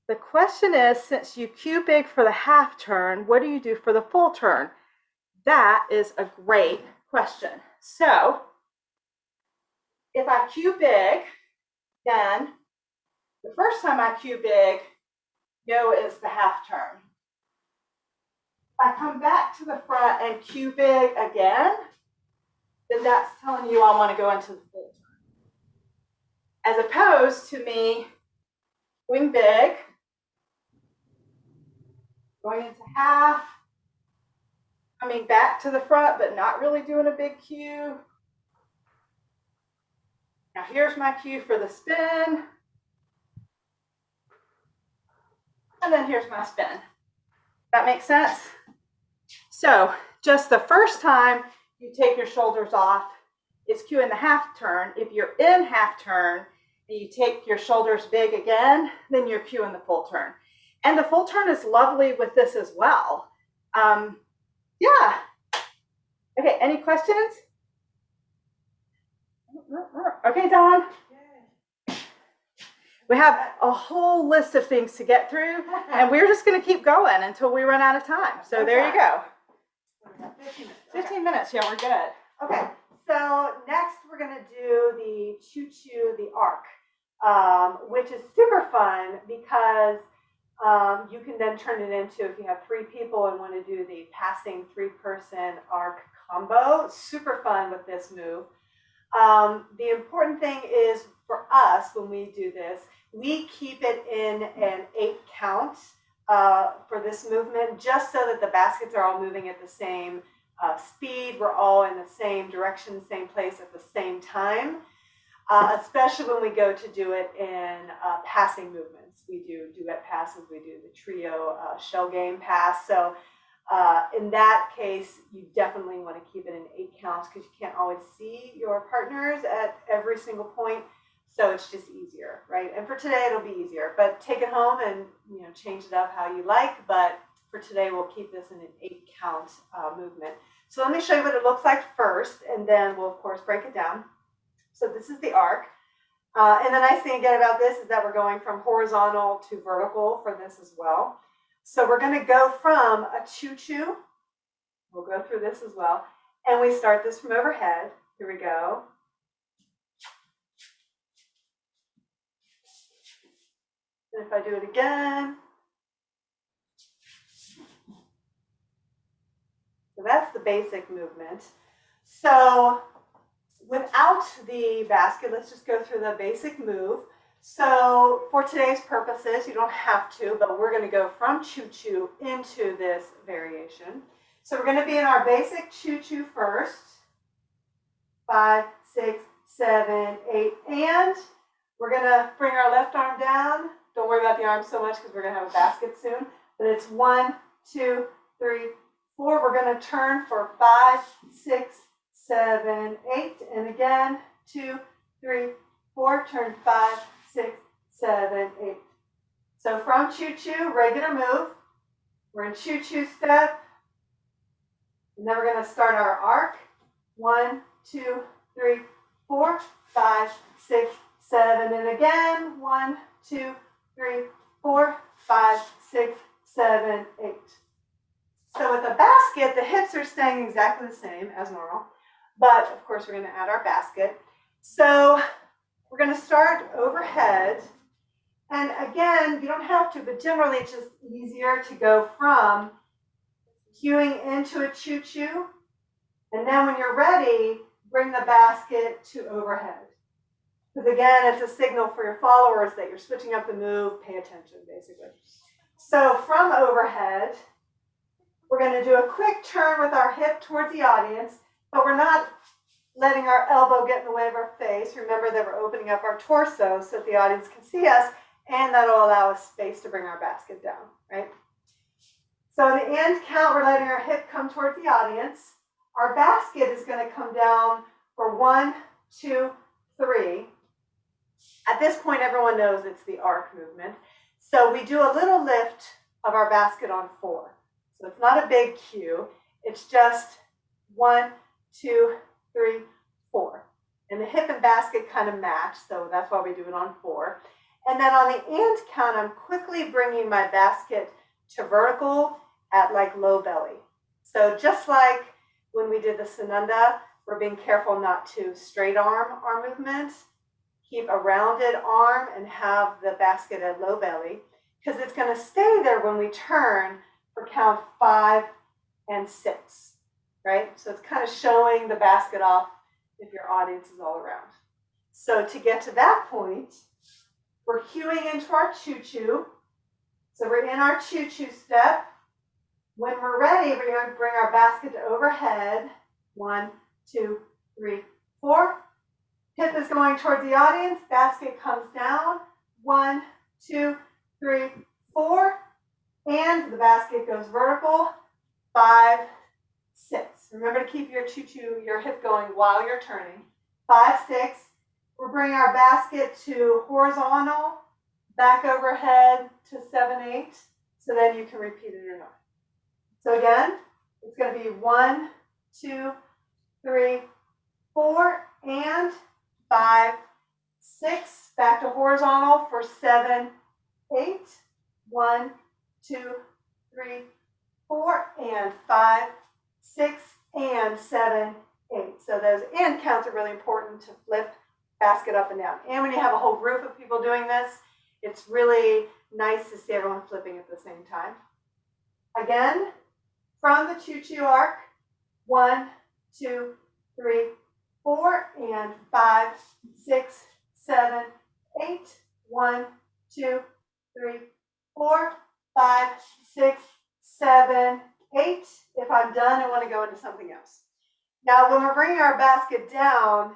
The question is, since you cue big for the half turn, what do you do for the full turn? That is a great question. So if I cue big, then the first time I cue big, yo is the half turn. If I come back to the front and cue big again, then that's telling you I want to go into the full turn. As opposed to me going big, going into half, coming back to the front, but not really doing a big cue. Now here's my cue for the spin. And then here's my spin. That makes sense? So just the first time you take your shoulders off is cueing the half turn. If you're in half turn and you take your shoulders big again, then you're cueing the full turn. And the full turn is lovely with this as well. Yeah. Okay, any questions? Okay, Dawn. We have a whole list of things to get through, and we're just going to keep going until we run out of time. So there you go. 15 minutes. Yeah, we're good. Okay, so next we're going to do the choo-choo, the arc, which is super fun because you can then turn it into, if you have 3 people and want to do the passing 3-person arc combo, super fun with this move. The important thing is for us when we do this, we keep it in an 8 count for this movement, just so that the baskets are all moving at the same speed. We're all in the same direction, same place at the same time, especially when we go to do it in passing movements. We do duet passes, we do the trio shell game pass. So in that case, you definitely want to keep it in 8 counts because you can't always see your partners at every single point. So it's just easier, right? And for today, it'll be easier. But take it home and change it up how you like. But for today, we'll keep this in an 8 count movement. So let me show you what it looks like first, and then we'll of course break it down. So this is the arc. And the nice thing again about this is that we're going from horizontal to vertical for this as well. So we're going to go from a choo-choo. We'll go through this as well. And we start this from overhead. Here we go. And if I do it again. So that's the basic movement. So without the basket, let's just go through the basic move. So for today's purposes, you don't have to, but we're going to go from choo-choo into this variation. So we're going to be in our basic choo-choo first. 5, 6, 7, 8, and we're going to bring our left arm down. Don't worry about the arm so much because we're going to have a basket soon. But it's 1, 2, 3, 4. We're going to turn for 5, 6, 7, 8. And again, 2, 3, 4. Turn 5, 6, 7, 8. So from choo-choo, regular move. We're in choo-choo step. And then we're going to start our arc. 1, 2, 3, 4, 5, 6, 7. And again, 1, 2, 3, 4, 5, 6, 7, 8. So with a basket, the hips are staying exactly the same as normal. But of course, we're going to add our basket. So we're going to start overhead. And again, you don't have to, but generally it's just easier to go from cueing into a choo-choo. And then when you're ready, bring the basket to overhead. Because again, it's a signal for your followers that you're switching up the move. Pay attention, basically. So from overhead, we're going to do a quick turn with our hip towards the audience, but we're not letting our elbow get in the way of our face. Remember that we're opening up our torso so that the audience can see us, and that'll allow us space to bring our basket down, right? So in the end count, we're letting our hip come towards the audience. Our basket is going to come down for 1, 2, 3. At this point, everyone knows it's the arc movement. So we do a little lift of our basket on 4. So it's not a big cue. It's just 1, 2, 3, 4. And the hip and basket kind of match, so that's why we do it on 4. And then on the and count, I'm quickly bringing my basket to vertical at like low belly. So just like when we did the Sananda, we're being careful not to straight arm our movement. Keep a rounded arm and have the basket at low belly, because it's going to stay there when we turn for count 5 and 6, right? So it's kind of showing the basket off if your audience is all around. So to get to that point, we're cueing into our choo-choo. So we're in our choo-choo step. When we're ready, we're going to bring our basket to overhead. 1, 2, 3, 4. Hip is going towards the audience. Basket comes down. 1, 2, 3, 4. And the basket goes vertical. 5, 6. Remember to keep your choo-choo, your hip going while you're turning. 5, 6. We're bringing our basket to horizontal, back overhead to 7, 8. So then you can repeat it or not. So again, it's going to be 1, 2, 3, 4, and 5, 6. Back to horizontal for 7, 8. 1, 2, 3, 4, and 5, 6, and 7, 8. So those and counts are really important to flip basket up and down. And when you have a whole group of people doing this, it's really nice to see everyone flipping at the same time. Again, from the choo-choo arc, 1, 2, 3, 4, and 5, 6, 7, 8. 1, 2, 3, 4, 5, 6, 7, 8. If I'm done, I want to go into something else. Now, when we're bringing our basket down,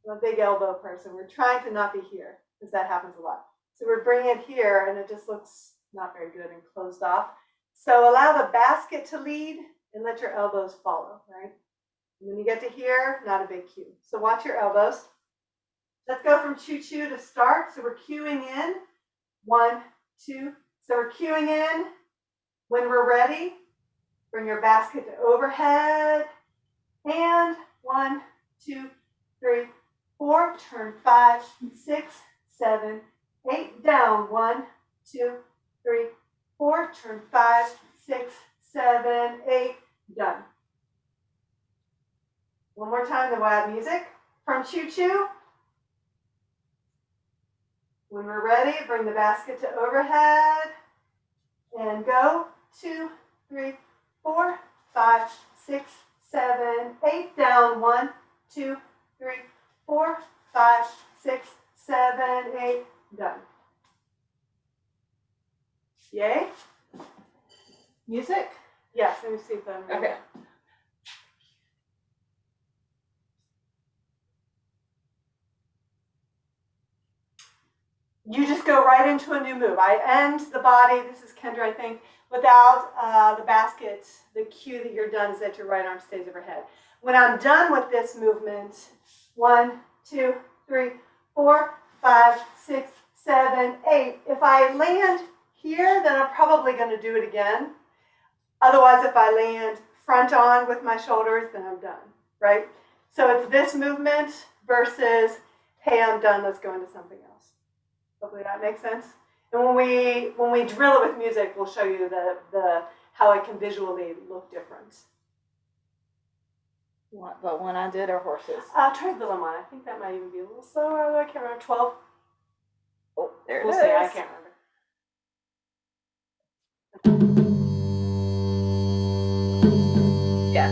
I'm a big elbow person. We're trying to not be here, because that happens a lot. So we're bringing it here, and it just looks not very good and closed off. So allow the basket to lead, and let your elbows follow, right? And when you get to here, not a big cue. So watch your elbows. Let's go from choo-choo to start. So we're cueing in. 1, 2. So we're cueing in. When we're ready, bring your basket to overhead. And 1, 2, 3, 4. Turn 5, 6, 7, 8. Down. 1, 2, 3, 4. Turn 5, 6, 7, 8. Done. One more time, then we'll add music. From choo-choo. When we're ready, bring the basket to overhead. And go. 2, 3, 4, 5, 6, 7, 8. Down. 1, 2, 3, 4, 5, 6, 7, 8. Done. Yay? Music? Yes, let me see if I'm ready. Okay. You just go right into a new move. I end the body, this is Kendra, I think, without the basket. The cue that you're done is that your right arm stays overhead. When I'm done with this movement, 1, 2, 3, 4, 5, 6, 7, 8. If I land here, then I'm probably going to do it again. Otherwise, if I land front on with my shoulders, then I'm done, right? So it's this movement versus, hey, I'm done, let's go into something else. Hopefully that makes sense. And when we drill it with music, we'll show you the how it can visually look different. The one I did are horses. Try the lemon. I think that might even be a little slower, although I can't remember. 12. Oh, there it We'll is. see. I can't remember. Yeah.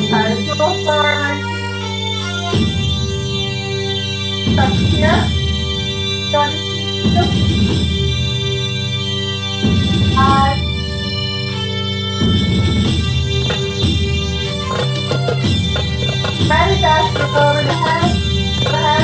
It's a little slower. Up here. Done. 5. Ready, basket over the head. Overhead.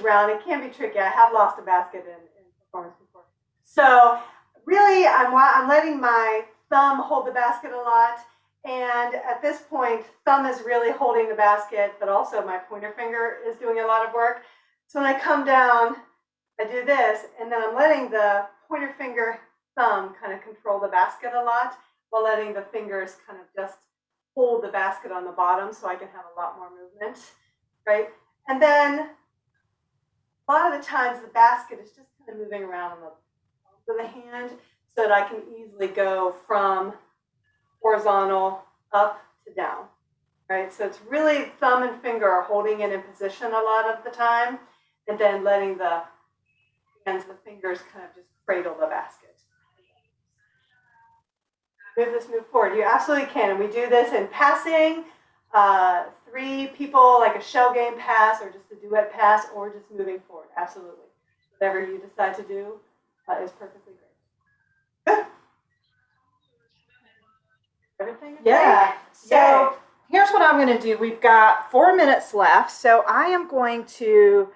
around. It can be tricky. I have lost a basket in performance before. So really, I'm letting my thumb hold the basket a lot. And at this point, thumb is really holding the basket, but also my pointer finger is doing a lot of work. So when I come down, I do this, and then I'm letting the pointer finger, thumb kind of control the basket a lot, while letting the fingers kind of just hold the basket on the bottom so I can have a lot more movement, right? And then a lot of the times the basket is just kind of moving around on the palm of the hand so that I can easily go from horizontal up to down, right? So it's really thumb and finger are holding it in position a lot of the time, and then letting the hands, the fingers kind of just cradle the basket. Move forward. You absolutely can. And we do this in passing, 3 people, like a shell game pass, or just a duet pass, or just moving forward. Absolutely. Whatever you decide to do is perfectly great. Good. Everything? Yeah. Yay. So here's what I'm going to do. We've got 4 minutes left. So I am going to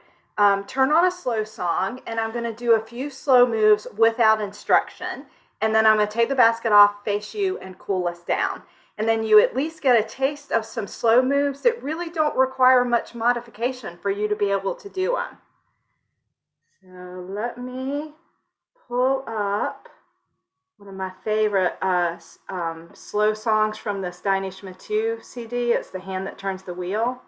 turn on a slow song, and I'm going to do a few slow moves without instruction. And then I'm going to take the basket off, face you, and cool us down. And then you at least get a taste of some slow moves that really don't require much modification for you to be able to do them. So let me pull up one of my favorite slow songs from the Steinish Matu CD. It's The Hand That Turns the Wheel.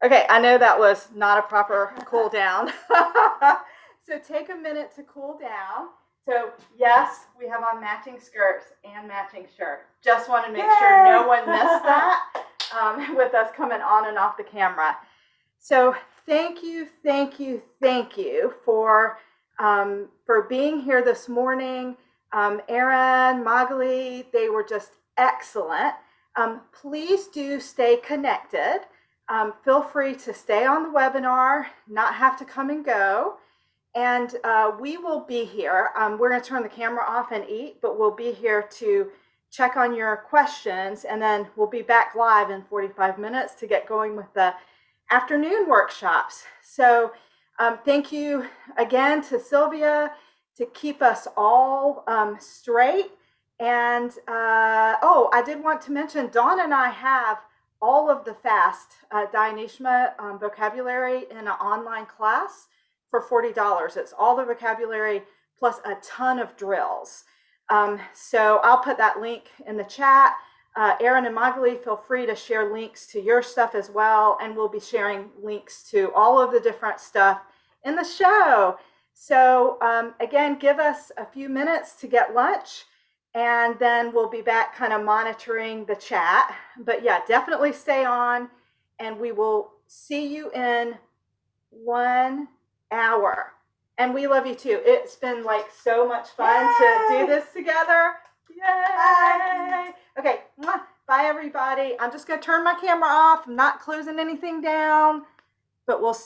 Okay, I know that was not a proper cool down. So take a minute to cool down. So yes, we have on matching skirts and matching shirts. Just want to make sure no one missed that with us coming on and off the camera. So thank you for being here this morning. Erin, Magali, they were just excellent. Please do stay connected. Feel free to stay on the webinar, not have to come and go. And we will be here. We're going to turn the camera off and eat, but we'll be here to check on your questions. And then we'll be back live in 45 minutes to get going with the afternoon workshops. So thank you again to Sylvia to keep us all straight. And oh, I did want to mention, Dawn and I have all of the FAST Dianeshma vocabulary in an online class for $40. It's all the vocabulary plus a ton of drills. So I'll put that link in the chat. Erin and Magali, feel free to share links to your stuff as well. And we'll be sharing links to all of the different stuff in the show. So again, give us a few minutes to get lunch. And then we'll be back kind of monitoring the chat. But yeah, definitely stay on. And we will see you in 1 hour. And we love you too. It's been like so much fun to do this together. Yay! Okay, bye everybody. I'm just going to turn my camera off. I'm not closing anything down, but we'll see.